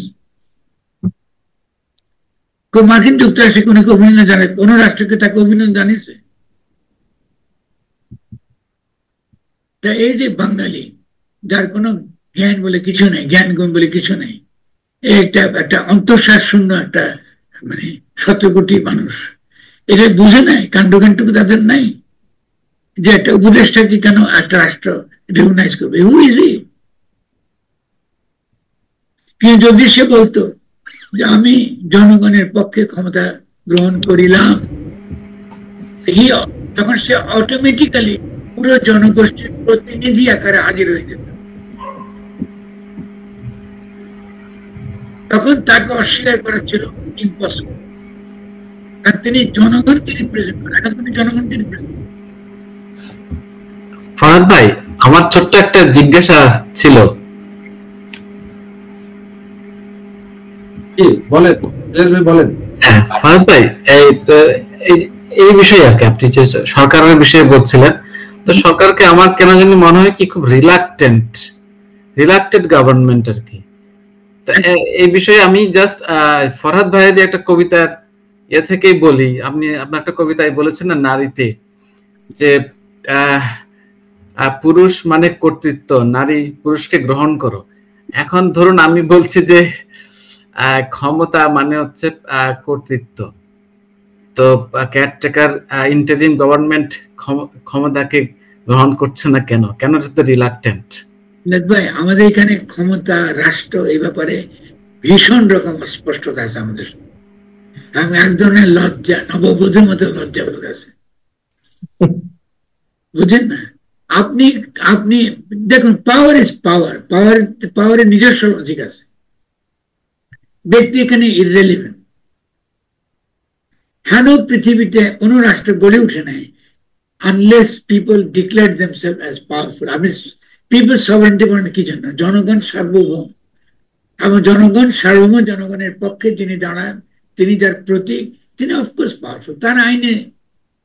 মার্কিন যুক্তরাষ্ট্রে কোনো অভিনন্দন জানায়? কোন রাষ্ট্রকে তাকে অভিনন্দন জানিয়েছে? তা এই যে বাঙালি, যার কোনো জ্ঞান বলে কিছু নেই, জ্ঞান গুণ বলে কিছু নেই, একটা অন্তঃশ্বাস শূন্য একটা মানে 17 কোটি মানুষ, এটা বুঝে নাই, কাণ্ডজ্ঞানটুকু তাদের নাই যে একটা উপদেষ্টাকে কেন একটা রাষ্ট্র রিকগনাইজ করবে। Who is he? কিন্তু যদি সে বলতো যে আমি জনগণের পক্ষে ক্ষমতা গ্রহণ করিলাম, তখন সে অটোমেটিক্যালি পুরো জনগোষ্ঠীর প্রতিনিধি আকারে হাজির হয়ে যেত। তখন তাকে অস্বীকার করা ছিল ইম্পসিবল, কারণ তিনি জনগণকে রিপ্রেজেন্ট করেন। এখন তিনি জনগণকে রিপ্রেজেন্ট। ফরহাদ ভাই, আমার ছোট্ট একটা জিজ্ঞাসা ছিল। বলেন বলেন। ফরহাদ ভাই, এই বিষয়ে আর কি, আপনি যে সরকারের বিষয়ে বলছিলেন, তো সরকারকে আমার কেন জানি মনে হয় কি খুব রিলাক্টেড গভর্নমেন্ট আর কি। এই বিষয়ে আমি জাস্ট ফরহাদ ভাইয়ের একটা কবিতার থেকেই বলি। আপনার একটা কবিতায় বলেছেন না, নারীতে, যে পুরুষ মানে কর্তৃত্ব, নারী পুরুষকে গ্রহণ করো। এখন ধরুন আমি বলছি যে ক্ষমতা মানে হচ্ছে কর্তৃত্ব, তো কেয়ারটেকার ইন্টারিম গভর্নমেন্ট ক্ষমতাকে গ্রহণ করছে না কেন? কেন এটা রিলাক্টেন্ট? ভাই, আমাদের এখানে ক্ষমতা, রাষ্ট্র এই ব্যাপারে ভীষণ রকম স্পষ্টতা আছে আমাদের। আমি এক ধরনের লজ্জা, নববধূর মতো লজ্জা বোধ আছে, বুঝেন না? আপনি আপনি দেখুন, পাওয়ার ইজ পাওয়ার, পাওয়ারের নিজস্ব লজিক আছে, ব্যক্তি এখানে ইররেলিভেন্ট। কেন পৃথিবীতে কোন রাষ্ট্র গড়ে উঠে নাই unless people declare themselves as powerful. আপনি পিপল সভারেন্টি বলেন কি জন্য? জনগণ সার্বভৌম, এবং জনগণ সার্বভৌম, জনগণের পক্ষে যিনি দাঁড়ান, তিনি যার প্রতীক, তিনি অফকোর্স পাওয়ারফুল। তার আইনে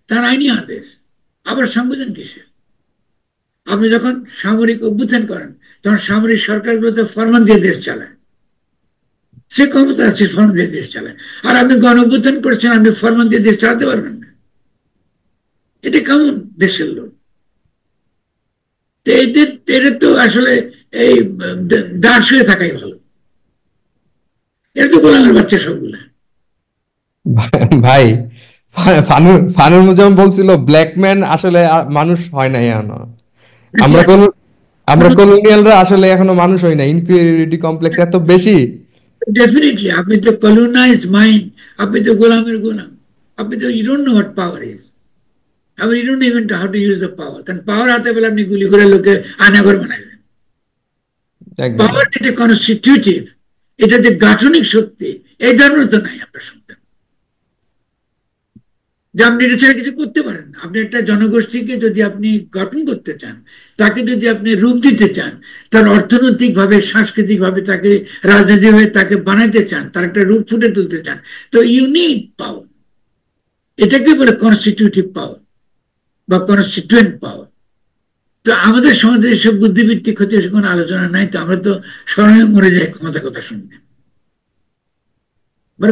তার আইনি আদেশ, আবার সংবিধান কিসে? আপনি যখন সামরিক অভ্যুত্থান করেন তখন সামরিক সরকারগুলোতে ফরমান দিয়ে দেশ চালায়, সে ক্ষমতা আছে ফরমান দিয়ে দেশ চালায়। আর আপনি গণ অভ্যুত্থান করছেন, আপনি ফরমান দিয়ে দেশ চালাতে পারবেন না। এটা কেমন দেশের লোক? এদের এদের তো আসলে এই দাস হয়ে থাকাই ভালো। এরা তো গোলামের বাচ্চা সবগুলা। ভাই, ফানুর যেমন বলছিল ব্ল্যাকম্যান আসলে মানুষ হয় নাই এখনো। আমরা আমরা কলোনিয়ালরা আসলে এখনো মানুষ হই না, ইনফিরিয়রিটি কমপ্লেক্স এত বেশি। ডেফিনেটলি আপনি তো কলোনাইজ মাইন্ড, আপনি তো গোলামের গোলাম, আপনি তো you don't know what power is. আপনি you don't even how to use the power. কারণ পাওয়ার হাতে পেলে আপনি গুলি করে লোকে আয়নাঘর বানাই দেন। একদম পাওয়ার যেটা কনস্টিটিউটিভ, এটা যে গাঠনিক শক্তি, এই ধরনের তো নাই আপনার সঙ্গে, যে আপনি এটা ছাড়া কিছু করতে পারেন না। আপনি একটা জনগোষ্ঠীকে যদি আপনি গঠন করতে চান, তাকে যদি আপনি রূপ দিতে চান, তার অর্থনৈতিক ভাবে, সাংস্কৃতিক ভাবে, তাকে রাজনৈতিক ভাবে তাকে বানাইতে চান, তার একটা রূপ ফুটে তুলতে চান, তো ইউ নিড পাওয়ার। এটাকে বলে কনস্টিটিউটিভ পাওয়ার বা কনস্টিটুয়েন্ট পাওয়ার। তো আমাদের সমাজে এসব বুদ্ধিবৃত্তিক হচ্ছে কোনো আলোচনা নাই। তো আমরা তো স্মরণে মরে যাই ক্ষমতা কথা শুনবে।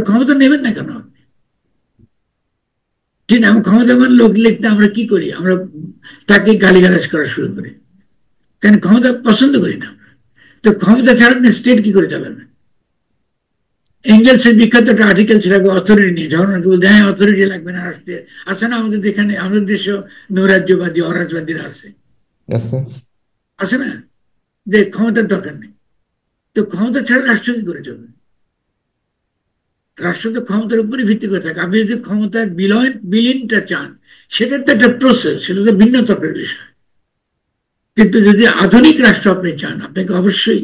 ক্ষমতা নেবেন না কেন আপনি? ঠিক না, ক্ষমতাবান লোক লিখতে আমরা কি করি? আমরা তাকে গালিগালাজ করা শুরু করি, কারণ ক্ষমতা পছন্দ করি না আমরা। তো ক্ষমতা ছাড়া আপনি স্টেট কি করে চালাবেন? এঙ্গেলসের বিখ্যাত একটা আর্টিকেল ছিল অথরিটি নিয়ে, যখন বলতে হ্যাঁ অথরিটি লাগবে না রাষ্ট্রে। আছে না আমাদের এখানে, আমাদের দেশেও নৈরাজ্যবাদী অরাজবাদীরা আছে, আছে না, যে ক্ষমতার দরকার নেই। তো ক্ষমতা ছাড়া রাষ্ট্র কি করে চলবে? রাষ্ট্র তো ক্ষমতার উপরে ভিত্তি করে থাকে। আপনি যদি ক্ষমতার বিলীনটা চান, সেটার তো একটা প্রসেস, সেটা তো ভিন্ন তরফের বিষয়। কিন্তু যদি আধুনিক রাষ্ট্র আপনি চান, আপনাকে অবশ্যই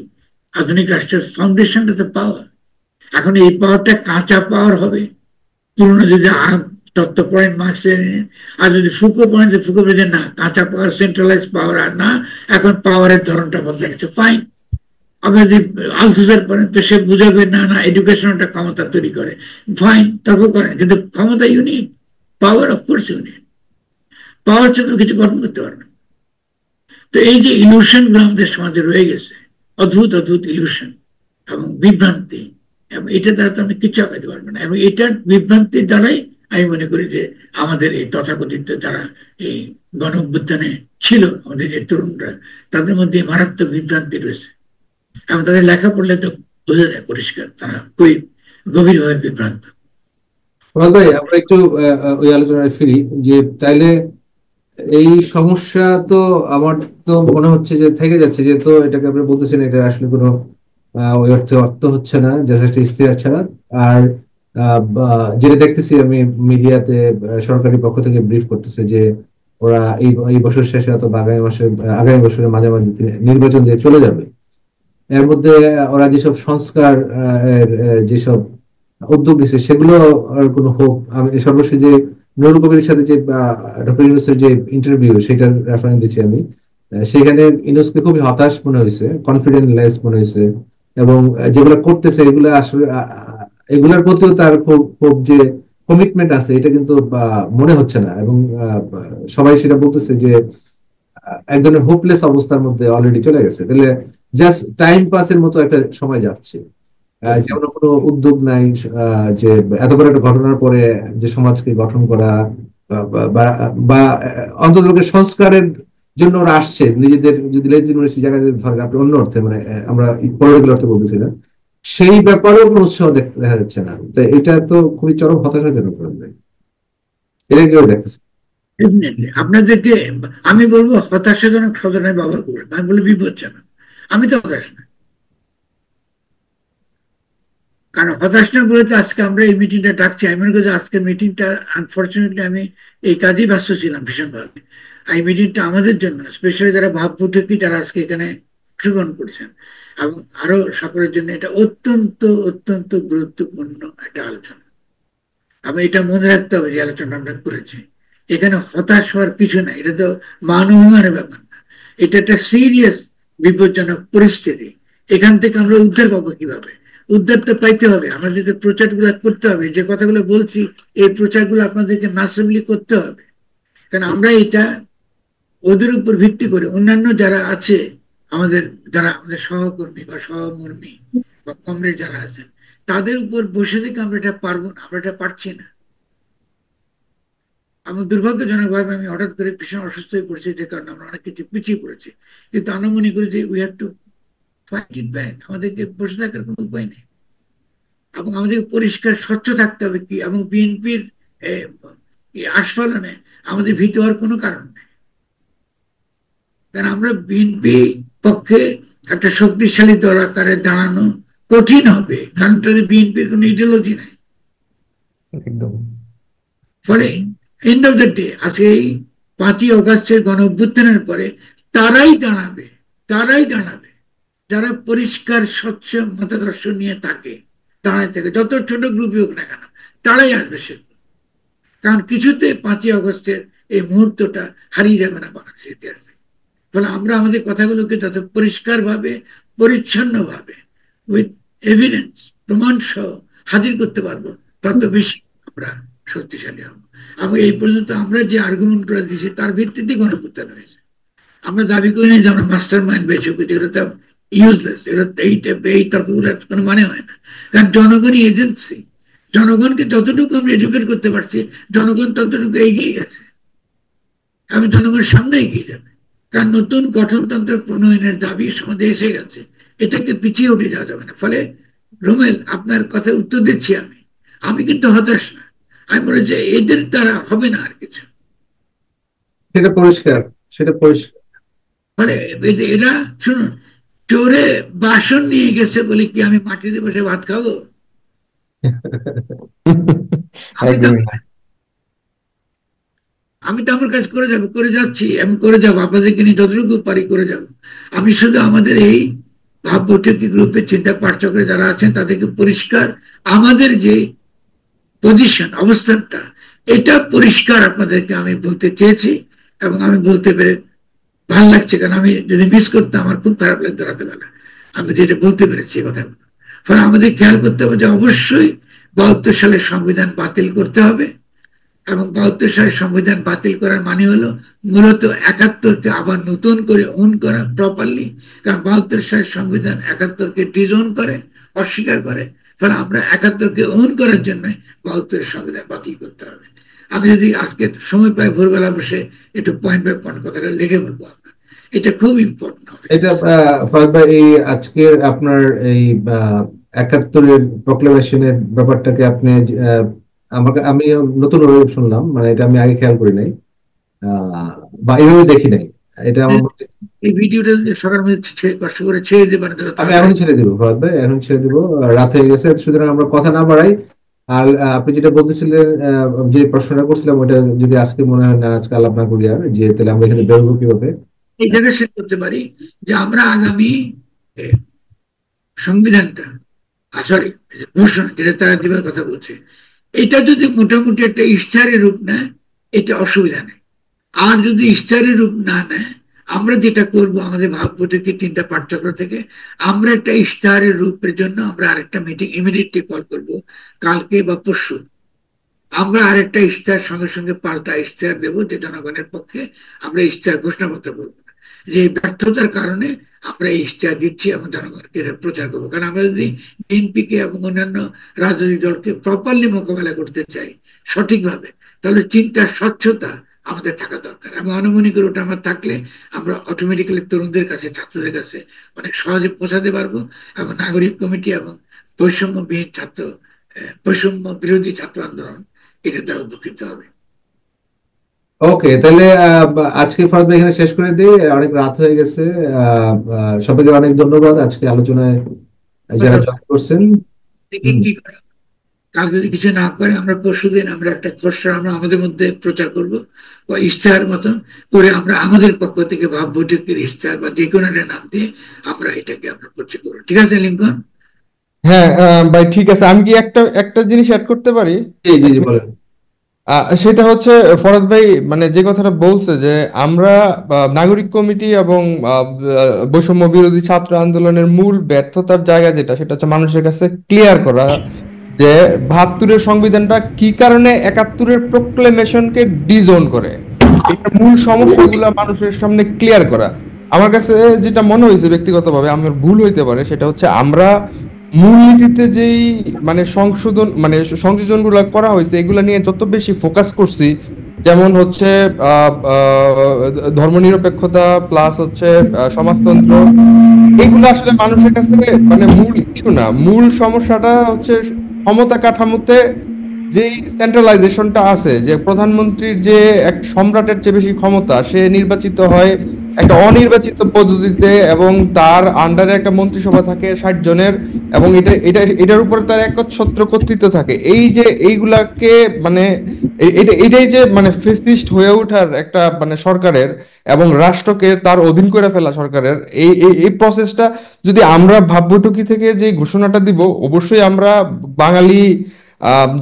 আধুনিক রাষ্ট্রের ফাউন্ডেশনটা তো পাওয়ার। এখন এই পাওয়ারটা কাঁচা পাওয়ার হবে, পুরোনো যদি তত্ত্ব পয়েন্ট মার্কসের, আর যদি ফুকো পয়েন্ট, ফুকো বলে না কাঁচা পাওয়ার, সেন্ট্রালাইজ পাওয়ার আর না, এখন পাওয়ারের ধরনটা বদলে গেছে, ফাইন। আপনি যদি আলথুজার পড়েন তো সে বুঝাবে না না এডুকেশন একটা ক্ষমতা তৈরি করে, ফাইন, তর্ক করেন, কিন্তু ক্ষমতা ইউনিট, পাওয়ার অফকোর্স ইউনিট। পাওয়ার ছাড়া কিছু গঠন করতে পারবে। তো এই যে ইলুশন গুলো আমাদের সমাজে রয়ে গেছে, অদ্ভুত অদ্ভুত ইলুশন এবং বিভ্রান্তি, এবং এটা দ্বারা তো আপনি কিছু আগাতে পারবেন না। এবং এটার বিভ্রান্তির দ্বারাই আমি মনে করি যে আমাদের এই তথাকথিত যারা এই গণ অভ্যুত্থানে ছিল, আমাদের যে তরুণরা, তাদের মধ্যে মারাত্মক বিভ্রান্তি রয়েছে। এবং তাদের লেখা পড়লে তো বোঝা যায় পরিষ্কার তারা খুবই গভীরভাবে বিভ্রান্ত। ভাই, আমরা একটু ওই আলোচনায় ফিরি যে তাইলে এই সমস্যা তো আমার তো মনে হচ্ছে যে থেকে যাচ্ছে, যেহেতু এটাকে আপনি বলতেছেন এটা আসলে কোনো ওই অর্থে অর্থ হচ্ছে না যথেষ্ট স্থির ছাড়া। আর যেটা দেখতেছি আমি মিডিয়াতে, সরকারি পক্ষ থেকে ব্রিফ করতেছে যে ওরা এই বছর শেষে অথবা আগামী বছরের মাঝামাঝি নির্বাচন দিয়ে চলে যাবে। এর মধ্যে ওরা যেসব সংস্কার যেসব উদ্যোগ নিচ্ছে সেগুলো কোনো হোপ, আমি সর্বশেষ যে নুরুল কবিরের সাথে যে ডক্টর ইউনূসের যে ইন্টারভিউ, সেটার রেফারেন্স দিচ্ছি আমি। সেখানে ইউনূসকে খুবই হতাশ মনে হয়েছে, কনফিডেন্ট লেস মনে হয়েছে, এবং যেগুলো করতেছে এগুলো আসলে এগুলার প্রতিও তার খুব খুব যে কমিটমেন্ট আছে এটা কিন্তু মনে হচ্ছে না। এবং সবাই সেটা বলতেছে যে এক ধরনের হোপলেস অবস্থার মধ্যে অলরেডি চলে গেছে। তাহলে জাস্ট টাইম পাসের মতো একটা সময় যাচ্ছে, যেমন কোনো উদ্যোগ নাই যে এত বড় একটা ঘটনার পরে যে সমাজকে গঠন করা বা অন্তত সংস্কারের জন্য ওরা আসছে নিজেদের, যদি লেজিটিমেসি জায়গায় ধরেন আপনি অন্য অর্থে, মানে আমরা পলিটিক্যাল অর্থে বলতেছিলাম, সেই ব্যাপারেও কোনো উৎসাহ দেখা যাচ্ছে না। তো এটা তো খুবই চরম হতাশাজনক। এটা কেউ দেখতেছে আপনাদেরকে আমি বলবো হতাশাজনক শব্দটা ব্যবহার করবেন, আমি বলি বিপজ্জনক। আমি তো হতাশ না, কারণ হতাশ না বলে তো আজকে আমরা এই মিটিংটা ডাকছি। আমি মনে করি আজকের মিটিংটা আনফর্চুনেটলি আমি এই কাজেই ব্যস্ত ছিলাম ভীষণভাবে। এই মিটিংটা আমাদের জন্য, স্পেশালি যারা ভাবপুঠকি যারা আজকে এখানে অংশগ্রহণ করছেন, এবং আরো সকলের জন্য এটা অত্যন্ত অত্যন্ত গুরুত্বপূর্ণ একটা আলোচনা। আমি এটা মনে রাখতে হবে যে আলোচনা আমরা করেছি। এখানে হতাশ হওয়ার কিছু না, এটা তো মানবমানের ব্যাপার না, এটা একটা সিরিয়াস বিপজ্জনক পরিস্থিতি। এখান থেকে আমরা উদ্ধার পাবো কিভাবে? উদ্ধার তো পাইতে হবে, আমাদের যে প্রচারগুলো করতে হবে, যে কথাগুলো বলছি এই প্রচারগুলো আপনাদেরকে ম্যাসিভলি করতে হবে। কারণ আমরা এটা ওদের উপর ভিত্তি করে অন্যান্য যারা আছে আমাদের, যারা আমাদের সহকর্মী বা সহমর্মী বা কমরেড যারা আছেন, তাদের উপর বসে থেকে আমরা এটা পারবো না, আমরা এটা পারছি না। আমার দুর্ভাগ্যজনকভাবে আমি হঠাৎ করে ভীষণ অসুস্থ হয়ে পড়ছি, যে কারণে আমরা অনেক কিছু পিছিয়ে পড়েছি। কিন্তু আমরা মনে করি যে we have to fight it back, আমাদেরকে বসে থাকার কোনো উপায় নেই, এবং আমাদের পরিষ্কার স্বচ্ছ থাকতে হবে কি, এবং বিএনপির আস্ফালনে আমাদের ভীত হওয়ার কোনো কারণ নেই। কারণ আমরা বিএনপি পক্ষে একটা শক্তিশালী দল আকারে দাঁড়ানো কঠিন হবে, কারণ বিএনপির কোনো ইডিওলজি নাই। একদম। ফলে এন্ড অফ দ্য ডে আজকে এই 5ই অগাস্টের গণ অভ্যুত্থানের পরে তারাই দাঁড়াবে, তারাই দাঁড়াবে যারা পরিষ্কার স্বচ্ছ মতাদর্শ নিয়ে থাকে, দাঁড়ায় থাকে, যত ছোট গ্রুপই হোক না কেন, তারাই আসবে সে। কারণ কিছুতে 5ই অগস্টের এই মুহূর্তটা হারিয়ে যাবে না বাংলাদেশের ইতিহাসে। ফলে আমরা আমাদের কথাগুলোকে যত পরিষ্কারভাবে, পরিচ্ছন্নভাবে, উইথ এভিডেন্স, প্রমাণ সহ হাজির করতে পারবো, তত বেশি আমরা শক্তিশালী হব। এবং এই পর্যন্ত আমরা যে আর্গুমেন্ট করে দিয়েছি তার ভিত্তিতে গণঅভ্যুত্থান হয়েছে। আমরা দাবি করি না যে আমরা মাস্টার মাইন্ড বেছে করি, এগুলো তো ইউজলেস, এগুলো এই তর্কগুলোর কোনো মানে হয় না। কারণ জনগণই এজেন্সি, জনগণকে যতটুকু আমরা এডুকেট করতে পারছি, জনগণ ততটুকু এগিয়ে গেছে, আমি জনগণের সামনে এগিয়ে যাবে। কারণ নতুন গঠনতন্ত্র প্রণয়নের দাবি সমাজে এসে গেছে, এটাকে পিছিয়ে উঠে যাওয়া যাবে না। ফলে রোমেল, আপনার কথা উত্তর দিচ্ছি আমি কিন্তু হতাশ না, আমি বলি যে এদের দ্বারা হবে না আর কিছু, সেটা পরিষ্কার, সেটা পরিষ্কার। মানে এরা শুনুন, চোরে বাসন নিয়ে গেছে বলে কি আমি মাটিতে বসে ভাত খাবো? আমি তো আমার কাজ করে যাবো, করে যাচ্ছি, আমি করে যাবো, আপনাদেরকে নিয়ে যতটুকু পারি করে যাব। আমি শুধু আমাদের এই ভাববৈঠকি গ্রুপের চিন্তা পাঠচক্রে যারা আছেন তাদেরকে পরিষ্কার আমাদের যে পজিশন, অবস্থানটা, এটা পরিষ্কার আপনাদেরকে আমি বলতে চেয়েছি, এবং আমি বলতে পেরে ভালো লাগছে। কারণ আমি যদি মিস করতাম আমার খুব খারাপ লাগতো রাতে বেলা, আমি যেটা বলতে পেরেছি কথাগুলো। ফলে আমাদের খেয়াল করতে হবে যে অবশ্যই 72 সালের সংবিধান বাতিল করতে হবে, এবং 72 সালের সংবিধান বাতিল করার মানে হলো মূলত 71কে আবার নতুন করে ওন করা প্রপারলি। কারণ 72 সালের সংবিধান 71কে ডিজোন করে, অস্বীকার করে। ফলে আমরা 71কে ওন করার জন্য 72 সংবিধান বাতিল করতে হবে। আমি যদি আজকে সময় পাই ভোরবেলা বসে একটু পয়েন্ট বাই পয়েন্ট কথাটা লিখে বলবো আপনার, এটা খুব ইম্পর্টেন্ট হবে। এটা ফারুক ভাই, এই আজকের আপনার এই 71-এর প্রক্লেমেশনের ব্যাপারটাকে আপনি আমাকে, আমি নতুন ভাবে শুনলাম, মানে এটা আমি আগে খেয়াল করি নাই বা এইভাবে দেখি নাই। এটা আমার এই ভিডিওটা সকাল মধ্যে কষ্ট করে ছেড়ে দেবেন, আমি এখন ছেড়ে দিব ফারুক ভাই, এখন ছেড়ে দিব, রাত হয়ে গেছে। সুতরাং আমরা কথা না বাড়াই। আর আপনি যেটা বলতেছিলেন, যে প্রশ্নটা করছিলাম, ওটা যদি আজকে মনে হয় না আজকে আলাপ না করি, আর যে তাহলে আমরা এখানে বেরোবো কিভাবে, এই জায়গায় শেষ করতে পারি যে আমরা আগামী সংবিধানটা, সরি ঘোষণা, যেটা তারা দিবার কথা বলছে, এটা যদি মোটামুটি একটা ইশতেহারের রূপ নেয়, এটা অসুবিধা নেই। আর যদি ইশতেহারের রূপ না নেয়, আমরা যেটা করব আমাদের ভাববৈঠকের চিন্তা পাঠচক্র থেকে, আমরা একটা ইশতেহারের রূপের জন্য আমরা আরেকটা মিটিং ইমিডিয়েটলি কল করব, কালকে বা পরশু। আমরা আরেকটা ইশতেহার সঙ্গে সঙ্গে পাল্টা ইশতেহার দেবো, যে জনগণের পক্ষে আমরা ইশতেহার ঘোষণাপত্র করবো না, যে ব্যর্থতার কারণে আমরা এই ইশতেহার দিচ্ছি এবং জনগণকে প্রচার করবো। কারণ আমরা যদি বিএনপিকে এবং অন্যান্য রাজনৈতিক দলকে প্রপারলি মোকাবেলা করতে চাই সঠিকভাবে, তাহলে চিন্তার স্বচ্ছতা আমাদের থাকা দরকার। এবং আনুমানিক ওটা আমার থাকলে আমরা অটোমেটিক্যালি তরুণদের কাছে, ছাত্রদের কাছে অনেক সহজে পৌঁছাতে পারবো, এবং নাগরিক কমিটি এবং বৈষম্যবিহীন ছাত্র, বৈষম্য বিরোধী ছাত্র আন্দোলন, এটা দ্বারা উপকৃত হবে। ওকে, তাহলে আজকে ফারুক ভাই এখানে শেষ করে দিই, অনেক রাত হয়ে গেছে। সবাইকে অনেক ধন্যবাদ আজকে আলোচনায় যারা জয়েন করছেন। কি করে কাল যদি কিছু না করে, আমরা পরশুদিন আমরা একটা খসড়া আমরা আমাদের মধ্যে প্রচার করব, বা ইশতেহার মতন করে আমরা আমাদের পক্ষ থেকে ভাববৈঠকের ইশতেহার বা যে কোনো একটা নাম দিয়ে আমরা এটাকে আমরা প্রচার করবো। ঠিক আছে লিঙ্কন? হ্যাঁ ভাই, ঠিক আছে। আমি কি একটা একটা জিনিস অ্যাড করতে পারি? জি জি জি, বলেন। সেটা হচ্ছে ফরাদ ভাই মানে যে কথাটা বলছে যে আমরা নাগরিক কমিটি এবং বৈষম্য বিরোধী ছাত্র আন্দোলনের মূল ব্যর্থতার জায়গা যেটা, সেটা হচ্ছে মানুষের কাছে ক্লিয়ার করা যে 72-এর সংবিধানটা কি কারণে 71-এর প্রোক্লেমেশনকে ডিজোন করে। এটা মূল সমস্যাগুলা মানুষের সামনে ক্লিয়ার করা। আমার কাছে যেটা মনে হয়েছে ব্যক্তিগতভাবে, আমার ভুল হইতে পারে, সেটা হচ্ছে আমরা মূলনীতিতে যেই মানে সংযোজন গুলা করা হয়েছে এগুলা নিয়ে যত বেশি ফোকাস করছি, যেমন হচ্ছে ধর্মনিরপেক্ষতা প্লাস হচ্ছে সমাজতন্ত্র, এগুলো আসলে মানুষের কাছে মানে মূল ইস্যু না। মূল সমস্যাটা হচ্ছে ক্ষমতা কাঠামোতে যে সেন্ট্রালাইজেশনটা আছে, যে প্রধানমন্ত্রীর যে এক সম্রাটের চেয়ে বেশি ক্ষমতা, সে নির্বাচিত হয় একটা অনির্বাচিত পদ্ধতিতে এবং তার আন্ডারে একটা মন্ত্রিসভা থাকে 60 জনের, এবং এটার উপরে তার একচ্ছত্র কর্তৃত্ব থাকে। এই যে এইগুলাকে মানে এটাই যে মানে ফেসিস্ট হয়ে ওঠার একটা মানে সরকারের, এবং রাষ্ট্রকে তার অধীন করে ফেলা সরকারের, এই এই প্রসেসটা যদি আমরা ভাববটুকি থেকে যে ঘোষণাটা দিব, অবশ্যই আমরা বাঙালি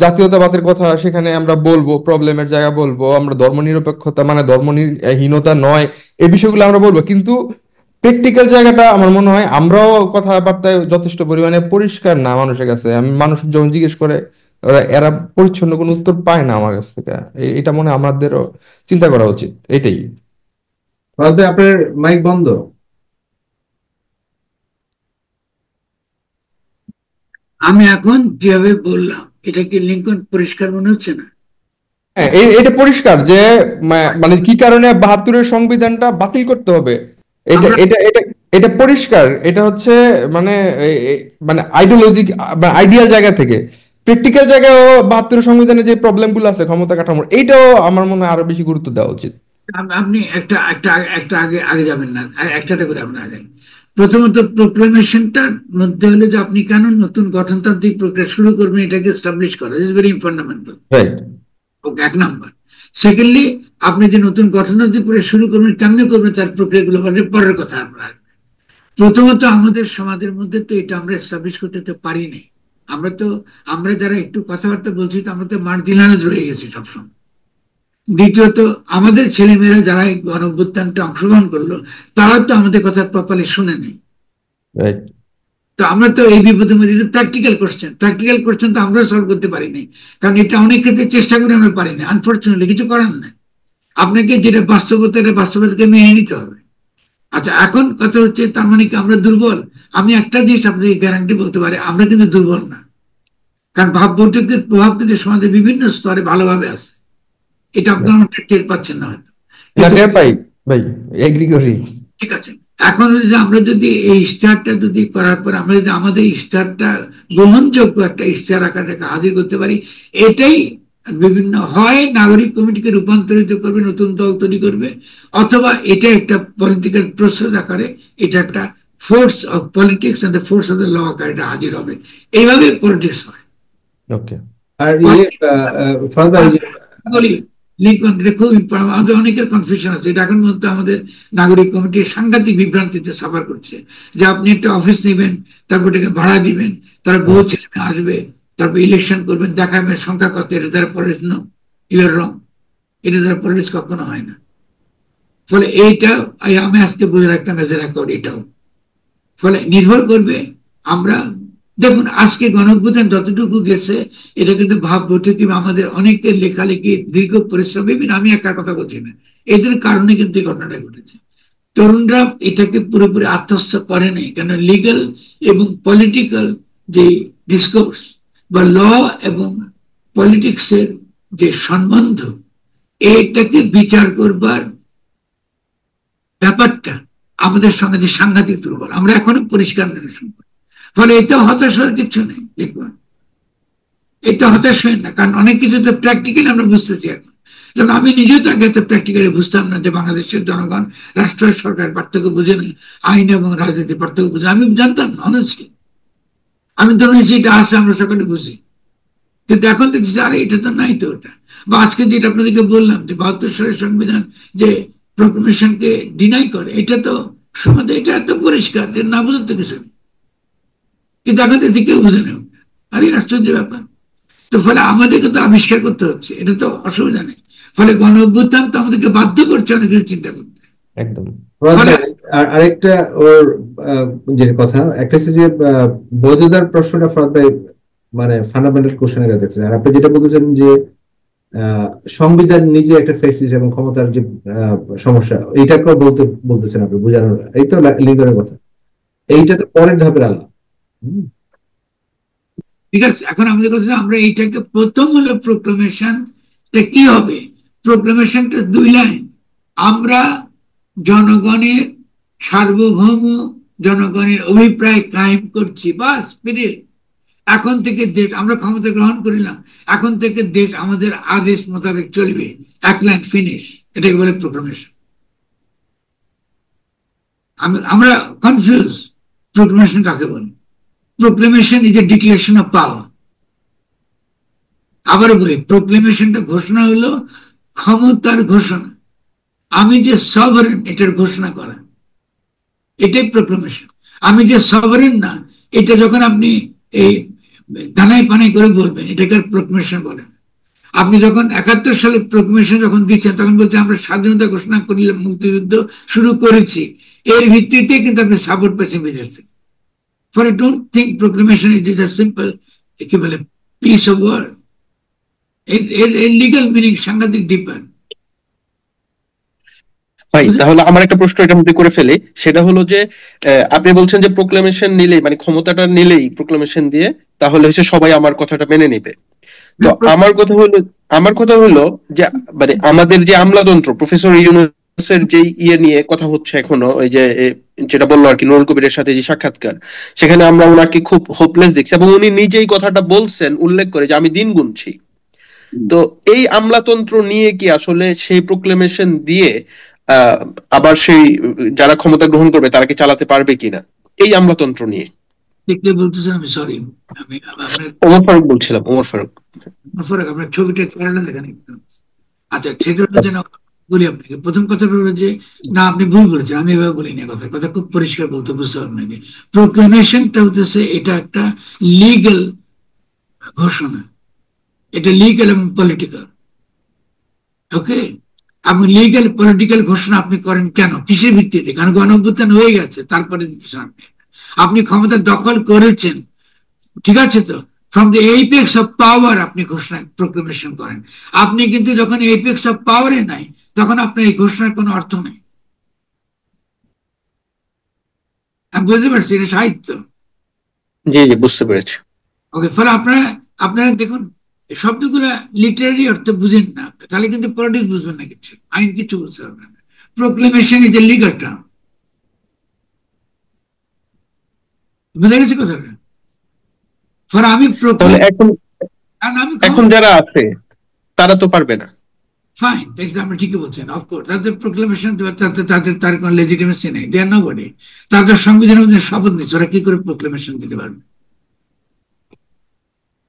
জাতীয়তাবাদের কথা সেখানে আমরা বলবো, প্রবলেমের জায়গা বলবো, আমরা ধর্মনিরপেক্ষতা মানে ধর্মহীনতা নয়, এই বিষয়গুলো আমরা বলবো। কিন্তু প্র্যাকটিক্যাল জায়গাটা আমার মনে হয় আমরাও কথাবার্তায় যথেষ্ট পরিমাণে পরিষ্কার না মানুষের কাছে। আমি মানুষ যখন জিজ্ঞেস করে এরা পরিচ্ছন্ন কোনো উত্তর পায় না আমার কাছ থেকে। এটা মনে হয় আমাদেরও চিন্তা করা উচিত। এটাই। আপনার মাইক বন্ধ। আমি এখন যেভাবে বললাম, এটা কি লিঙ্কন পরিষ্কার মনে হচ্ছে না? হ্যাঁ, এটা পরিষ্কার যে মানে কি কারণে 72-এর সংবিধানটা বাতিল করতে হবে, এটা এটা এটা এটা পরিষ্কার। এটা হচ্ছে মানে মানে আইডিওলজিক বা আইডিয়াল জায়গা থেকে। প্র্যাকটিক্যাল জায়গায় 72-এর সংবিধানে যে প্রবলেম গুলো আছে ক্ষমতা কাঠামোর, এইটাও আমার মনে হয় আরো বেশি গুরুত্ব দেওয়া উচিত। আপনি একটা একটা একটা আগে আগে যাবেন না, একটা করে আপনার আগে। প্রথমত প্রোক্লামেশনটার মধ্যে হলো যে আপনি কেন নতুন গঠনতান্ত্রিক প্রক্রিয়া শুরু করবেন, এটাকে এস্টাবলিশ করা is very fundamental. Right. Okay, 1 number. Secondly, আপনি যে নতুন গঠনতান্ত্রিক প্রক্রিয়া শুরু করবেন, কেমনে করবেন তার প্রক্রিয়াগুলো পরের কথা। আপনার প্রথমত আমাদের সমাজের মধ্যে তো এটা আমরা এস্টাবলিশ করতে তো পারি নাই। আমরা যারা একটু কথাবার্তা বলছি, তো আমরা তো মার্জিনালাইজ রয়ে গেছি সবসময়। দ্বিতীয়ত, আমাদের ছেলেমেয়েরা যারা এই গণঅভ্যুত্থানটা অংশগ্রহণ করলো, তারাও তো আমাদের কথা প্রপারলি শুনে নেই। রাইট। তো আমরা তো এই বিপদের মধ্যে প্র্যাকটিক্যাল কোশ্চেন তো আমরাও সলভ করতে পারিনি, কারণ এটা অনেক ক্ষেত্রে চেষ্টা করে আমরা পারিনি। আনফর্চুনেটলি কিছু করার নাই। আপনাকে যেটা বাস্তবতাকে মেনে নিতে হবে। আচ্ছা, এখন কথা হচ্ছে তার মানে কি আমরা দুর্বল? আমি একটা জিনিস আপনাকে গ্যারান্টি বলতে পারি, আমরা কিন্তু দুর্বল না। কারণ ভাববৈঠকের প্রভাব কিন্তু সমাজের বিভিন্ন স্তরে ভালোভাবে আছে। এটা আপনারা অনেকটা টের পাচ্ছেন না হয়তো, না, কিন্তু টের পাই ভাই, এগ্রি করি। ঠিক আছে। এখন আমরা যদি এই ইশতেহারটা যদি করার পর আমরা যদি আমাদের ইশতেহারটা গ্রহণযোগ্য একটা ইশতেহার আকারে হাজির করতে পারি, এটাই বিভিন্ন হয় নাগরিক কমিটিকে রূপান্তরিত করবে, নতুন দল তৈরি করবে, অথবা এটা একটা পলিটিক্যাল প্রসেস আকারে, এটা একটা force of politics and the force of the law আকারে এটা হাজির হবে। এইভাবে পলিটিক্স হয়। ওকে। আর ফরাদ ভাই, বলি লিঙ্কন, এটা খুব আমাদের অনেকের কনফিউশন আছে। এটা এখন পর্যন্ত আমাদের নাগরিক কমিটি সাংঘাতিক বিভ্রান্তিতে সাফার করছে, যে আপনি একটা অফিস নেবেন, তারপর এটাকে ভাড়া দিবেন, তারা বহু ছেলে আসবে, তারপর ইলেকশন করবেন, দেখাবেন সংখ্যা কত, এটা দ্বারা পলিটিক্স নো, ইউ আর রং। এটা দ্বারা পলিটিক্স কখনো হয় না। ফলে এইটা আমি আজকে বলে রাখতাম এজ এ রেকর্ড। এটাও ফলে নির্ভর করবে আমরা, দেখুন আজকে গণঅভ্যুত্থান যতটুকু গেছে, এটা কিন্তু ভাববৈঠক কিংবা আমাদের অনেকের লেখালেখি, দীর্ঘ পরিশ্রম, বিভিন্ন, আমি একটা কথা বলছি না, এদের কারণে কিন্তু এই ঘটনাটা ঘটেছে। তরুণরা এটাকে পুরোপুরি আত্মস্থ করে নাই, কেন লিগাল এবং পলিটিক্যাল যে ডিসকোর্স বা ল এবং পলিটিক্সের যে সম্বন্ধ, এটাকে বিচার করবার ব্যাপারটা আমাদের সঙ্গে যে সাংঘাতিক দুর্বল, আমরা এখনো পরিষ্কার নিরসন করি। ফলে এটা হতাশ হওয়ার কিছু নেই। দেখুন, এটা হতাশ হয় না, কারণ অনেক কিছু তো প্র্যাকটিক্যালি আমরা বুঝতেছি এখন। যেমন আমি নিজেও তো আগে তো প্র্যাকটিক্যালি বুঝতাম না যে বাংলাদেশের জনগণ রাষ্ট্র সরকার পার্থক্য বুঝে না, আইন এবং রাজনীতির পার্থক্য বুঝে, আমি জানতাম না অনেস্টলি। আমি ধরুন যেটা আছে আমরা সকলে বুঝি, কিন্তু এখন দেখছি আরে এটা তো নাই তো ওটা। বা আজকে যেটা আপনাদেরকে বললাম যে 72 সালের সংবিধান যে প্রোক্লেমেশনকে ডিনাই করে, এটা তো সমাজে এটা এত পরিষ্কার যে না বোঝার তো কিছু নেই, কিন্তু এখন দেখছি কেউ বুঝে নেই। আরে আশ্চর্য ব্যাপার। তো ফলে আমাদেরকে তো আবিষ্কার করতে হচ্ছে, এটা তো অসুবিধা নেই। ফলে গণ অভ্যুত্থান তো আমাদেরকে বাধ্য করছে অনেক কিছু চিন্তা করতে। একদম। আরেকটা ওর যে কথা একটা হচ্ছে যে বৈধতার প্রশ্নটা ফরাদ ভাই মানে ফান্ডামেন্টাল কোশ্চেন এর দেখছেন। আর আপনি যেটা বলতেছেন যে আহ, সংবিধান নিজে একটা ফেসিস এবং ক্ষমতার যে সমস্যা, এইটাকেও বলতেছেন আপনি বোঝানোর, এই তো লিগারের কথা। এইটা তো পরের ধাপের আলাপ। হুম। ঠিক আছে, এখন আমাদের কথা আমরা এইটাকে প্রথম হলো প্রোক্লামেশন কি হবে? প্রোক্লামেশনটা 2 লাইন। আমরা জনগণের সার্বভৌম, জনগণের অভিপ্রায় কায়েম করছি, বাস পিরিয়ড। এখন থেকে দেশ, আমরা ক্ষমতা গ্রহণ করিলাম, এখন থেকে দেশ আমাদের আদেশ মোতাবেক চলবে। 1 লাইন ফিনিশ। এটাকে বলে প্রোক্লামেশন। আমরা কনফিউজ, প্রোক্লামেশন কাকে বলে? Proclamation is a declaration of power. আবার বলি, প্রোক্লেমেশনটা ঘোষণা হলো ক্ষমতার ঘোষণা। আমি যে সভারেন এটার ঘোষণা করা, এটাই প্রোক্লেমেশন। আমি যে সভারেন না, এটা যখন আপনি এই দানাই পানাই করে বলবেন, এটাকে প্রোক্লেমেশন বলেন। আপনি যখন 71 সালে প্রোক্লেমেশন যখন দিচ্ছেন, তখন বলছে আমরা স্বাধীনতা ঘোষণা করিলাম, মুক্তিযুদ্ধ শুরু করেছি। এর ভিত্তিতে কিন্তু আপনি সাপোর্ট পেয়েছেন বিদেশ থেকে। For I don't think proclamation is a simple কি বলে পিস অফ ওয়ার্ড। এর লিগাল মিনিং সাংঘাতিক ডিপার। ভাই তাহলে আমার একটা প্রশ্ন এটার মধ্যে করে ফেলি, সেটা হলো যে আপনি বলছেন যে প্রোক্লামেশন নিলেই মানে ক্ষমতাটা নিলেই প্রোক্লামেশন দিয়ে তাহলে হচ্ছে সবাই আমার কথাটা মেনে নেবে। তো আমার কথা হলো যে মানে আমাদের যে আমলাতন্ত্র, প্রফেসর ইউনূসের যে নিয়ে কথা হচ্ছে এখনো, ওই যে যেটা বললো আর কি নুরুল কবিরের সাথে যে সাক্ষাৎকার, সেখানে আমরা ওনাকে খুব হোপলেস দেখছি এবং উনি নিজেই কথাটা বলছেন, উল্লেখ করে যে আমি দিন গুনছি। তো এই আমলাতন্ত্র নিয়ে কি আসলে সেই প্রোক্লেমেশন দিয়ে আহ আবার সেই যারা ক্ষমতা গ্রহণ করবে তারা কি চালাতে পারবে কিনা এই আমলাতন্ত্র নিয়ে? দেখতে বলতেছেন, আমি সরি, আমি আপনার ওমর ফারুক বলছিলাম, ওমর ফারুক। ফারাক, আপনার ছবিটা চেহারা দেখেন একটু। আচ্ছা, সেটা হলো যেন বলি আপনাকে। প্রথম কথাটা হলো যে না, আপনি ভুল বলেছেন, আমি এভাবে বলিনি। কথা কথা খুব পরিষ্কার বলতে বুঝতে আপনাকে। প্রোক্লেমেশনটা হচ্ছে এটা একটা লিগ্যাল ঘোষণা। এটা লিগ্যাল এবং পলিটিক্যাল। ওকে, এবং লিগ্যাল পলিটিক্যাল ঘোষণা আপনি করেন কেন, কিসের ভিত্তিতে? কারণ গণঅভ্যুত্থান হয়ে গেছে, তারপরে দিতেছেন আপনি। আপনি ক্ষমতা দখল করেছেন, ঠিক আছে, তো ফ্রম দ্য এইপেক্স অফ পাওয়ার আপনি ঘোষণা প্রোক্লেমেশন করেন। আপনি কিন্তু যখন এইপেক্স অফ পাওয়ারে নাই, তখন আপনার এই ঘোষণার কোনো অর্থ নেই। আমি বুঝতে পারছি, এটা সাহিত্য। জি জি, বুঝতে পেরেছি। ওকে, ফলে আপনারা আপনারা দেখুন, এই শব্দগুলা লিটারারি অর্থে বুঝেন না, তাহলে কিন্তু পলিটিক্স বুঝবেন না, কিছু আইন কিছু বুঝতে পারবেন না। Proclamation is a legal term. বুঝে গেছে কথাটা? ফলে আমি তাহলে এখন আমি এখন যারা আছে তারা তো পারবে না। ফাইন, আপনি ঠিকই বলছেন। অফকোর্স তাদের প্রোক্লেমেশন, তাদের তার কোনো লেজিটিমেসি নেই, দে আর নোবডি। তাদের সংবিধানের মধ্যে শপথ নিচ্ছে, ওরা কি করে প্রোক্লেমেশন দিতে পারবে?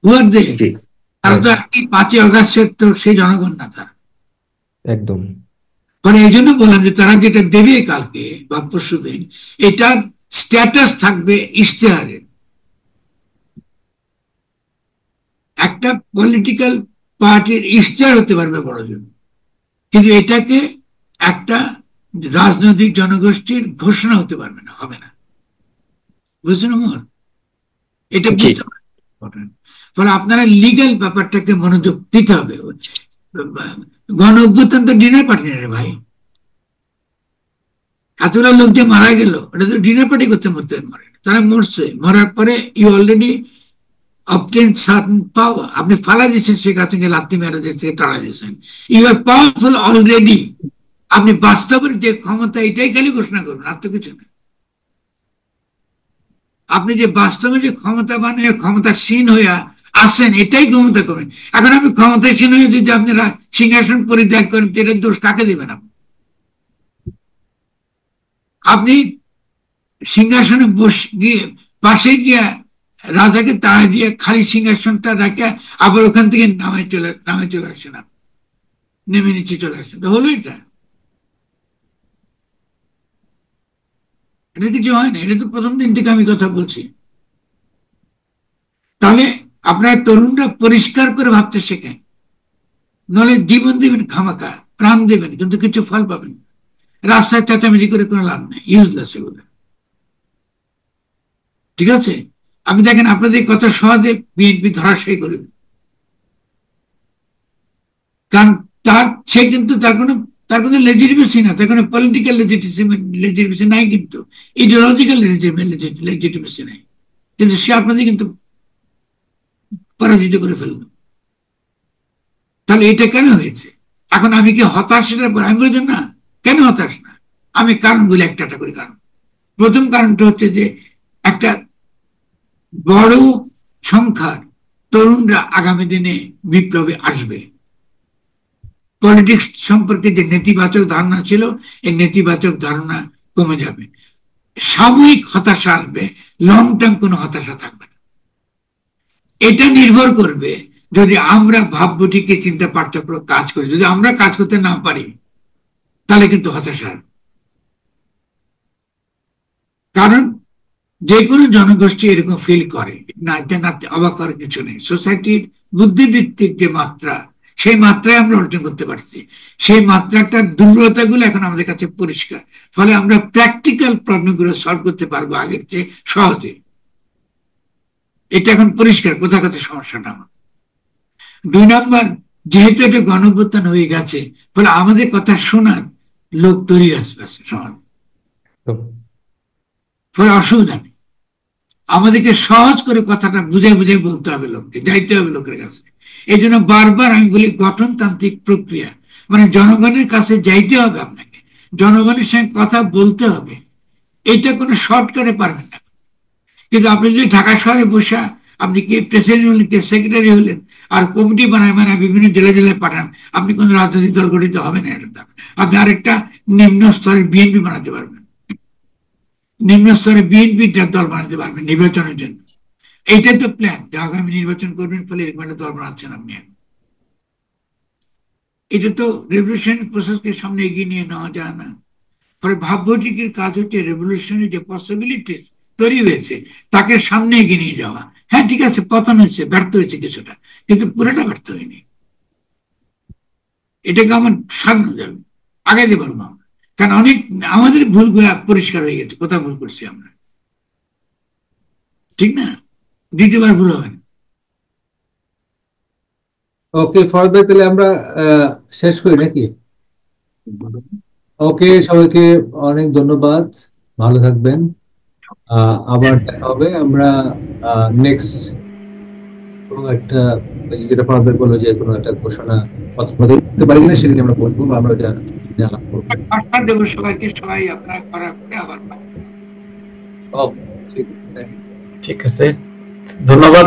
হু আর দে? জি, তারা তো 5ই অগাস্টের তো সেই জনগণ না তারা। একদম। মানে এই জন্য বললাম যে তারা যেটা দেবে কালকে বা পরশু দিন, এটার স্ট্যাটাস থাকবে ইশতেহারে। একটা পলিটিক্যাল পার্টির ইশতেহার হতে পারবে বড় জন্য, কিন্তু এটাকে একটা রাজনৈতিক জনগোষ্ঠীর ঘোষণা হতে পারবে না, হবে না। বুঝছেন আমার? এটা জি। বুঝতে পারেন। ফলে আপনারা লিগ্যাল ব্যাপারটাকে মনোযোগ দিতে হবে। গণ অভ্যুত্থান তো ডিনার পার্টি না রে ভাই। এতটা লোক যে মারা গেল, ওটা তো ডিনার পার্টি করতে মরতে মরে, তারা মরছে। মরার পরে you already obtain certain power. আপনি ফালা দিচ্ছেন, সে গাছ থেকে লাত্তি মেরে থেকে তাড়া দিচ্ছেন। You are powerful already. আপনি বাস্তবের যে ক্ষমতা, এটাই খালি ঘোষণা করবেন, আর তো কিছু না। আপনি যে বাস্তবে যে ক্ষমতাবান হয়ে ক্ষমতাসীন হইয়া আসেন, এটাই ক্ষমতা করবেন। এখন আপনি ক্ষমতাসীন হয়ে যদি আপনারা সিংহাসন পরিত্যাগ করেন, এটার দোষ কাকে দেবেন? আপনি সিংহাসনে বসে গিয়ে পাশে গিয়া রাজাকে তাড়া দিয়ে খালি সিংহাসনটা রাখে আবার ওখান থেকে নামে চলে আসছেন, নেমে নিচে চলে আসছেন, হলো এটা? এটা কিছু হয় না। এটা তো প্রথম দিন থেকে আমি কথা বলছি। তাহলে আপনার তরুণরা পরিষ্কার করে ভাবতে শেখেন, নলে জীবন দেবেন খামাকা, প্রাণ দেবেন, কিন্তু কিছু ফল পাবেন না। রাস্তায় চেঁচামেচি করে কোনো লাভ নেই, ইউজলেস এগুলো। ঠিক আছে, আপনি দেখেন আপনাদের কথা সহজে বিএনপি ধরাশায়ী করে। সে কিন্তু তার কোনো লেজিটিমেসি না, তার কোনো পলিটিক্যাল লেজিটিমেসি নাই, কিন্তু ইডিওলজিক্যাল লেজিটিমেসি নাই, কিন্তু সে আপনাদের কিন্তু পরাজিত করে ফেললো। তাহলে এটা কেন হয়েছে? এখন আমি কি হতাশ? আমি বলছি না, কেন হতাশ না, আমি কারণ বলি একটা করে কারণ। প্রথম কারণটা হচ্ছে যে একটা বড় সংখ্যার তরুণরা আগামী দিনে বিপ্লবে আসবে। পলিটিক্স সম্পর্কে যে নেতিবাচক ধারণা ছিল, এই নেতিবাচক ধারণা কমে যাবে, সাময়িক হতাশা আসবে, লং টার্ম কোনো হতাশা থাকবে না। এটা নির্ভর করবে যদি আমরা ভাববটিকে চিন্তা পার্থক্য কাজ করি। যদি আমরা কাজ করতে না পারি তাহলে কিন্তু হতাশা আসবে। কারণ যে কোনো জনগোষ্ঠী এরকম ফিল করে না, অবাক করার কিছু নেই। সোসাইটির বুদ্ধিবৃত্তিক যে মাত্রা, সেই মাত্রায় আমরা অর্জন করতে পারছি, সেই মাত্রাটার দুর্বলতাগুলো এখন আমাদের কাছে পরিষ্কার। ফলে আমরা প্র্যাকটিক্যাল প্রবলেমগুলো সলভ করতে পারবো আগের চেয়ে সহজে। এটা এখন পরিষ্কার কোথায় কোথায় সমস্যাটা আমার। 2 নম্বর, যেহেতু এটা গণঅভ্যুত্থান হয়ে গেছে, ফলে আমাদের কথা শোনার লোক তৈরি আসবে সমাজ, ফলে অসুবিধা নেই। আমাদেরকে সহজ করে কথাটা বুঝে বুঝে বলতে হবে, লোককে যাইতে হবে লোকের কাছে। এই জন্য বারবার আমি বলি গঠনতান্ত্রিক প্রক্রিয়া, মানে জনগণের কাছে যাইতে হবে, আপনাকে জনগণের সঙ্গে কথা বলতে হবে। এটা কোনো শর্টকাটে পারবেন না। কিন্তু আপনি যদি ঢাকা শহরে বসে আপনি কি প্রেসিডেন্ট হলেন, কে সেক্রেটারি হলেন, আর কমিটি বানায় বিভিন্ন জেলায় পাঠান, আপনি কোন রাজনৈতিক দল গঠিত হবে না। এটা আপনি আরেকটা নিম্ন স্তরের বিএনপি বানাতে পারবেন, নিম্ন স্তরে বিএনপির দল বানাতে পারবেন নির্বাচনের জন্য। এইটাই তো প্ল্যান, যে আগামী নির্বাচন করবেন, ফলে এরকম একটা দল বানাচ্ছেন আপনি। এটা তো রেভলিউশনারি প্রসেসকে সামনে এগিয়ে নিয়ে নেওয়া যায় না। ফলে ভাববটিকের কাজ হচ্ছে রেভলিউশনারি যে পসিবিলিটিস তৈরি হয়েছে তাকে সামনে এগিয়ে নিয়ে যাওয়া। হ্যাঁ ঠিক আছে, পতন হয়েছে, ব্যর্থ হয়েছে কিছুটা, কিন্তু পুরোটা ব্যর্থ হয়নি। এটাকে আমার সাজানো যাবে, আগাইতে পারবো আমরা। কারণ অনেক আমাদের ভুলগুলা পরিষ্কার হয়ে গেছে, কোথায় ভুল করছি আমরা, ঠিক না? দ্বিতীয়বার ভুল হবে না। ওকে ফরদ ভাই, তাহলে আমরা শেষ করি নাকি? ওকে, সবাইকে অনেক ধন্যবাদ, ভালো থাকবেন। আবার দেখা হবে আমরা নেক্সট কোনো একটা, যেটা ফরদ ভাই বললো যে কোনো একটা ঘোষণা পত্র দিতে পারি কিনা সেদিন আমরা বসবো, বা আমরা ওটা আলাপ করবো। আশ্বাস দেবো সবাইকে, সবাই আপনারা করার পরে আবার। ওকে, ঠিক আছে, ঠিক আছে, ধন্যবাদ।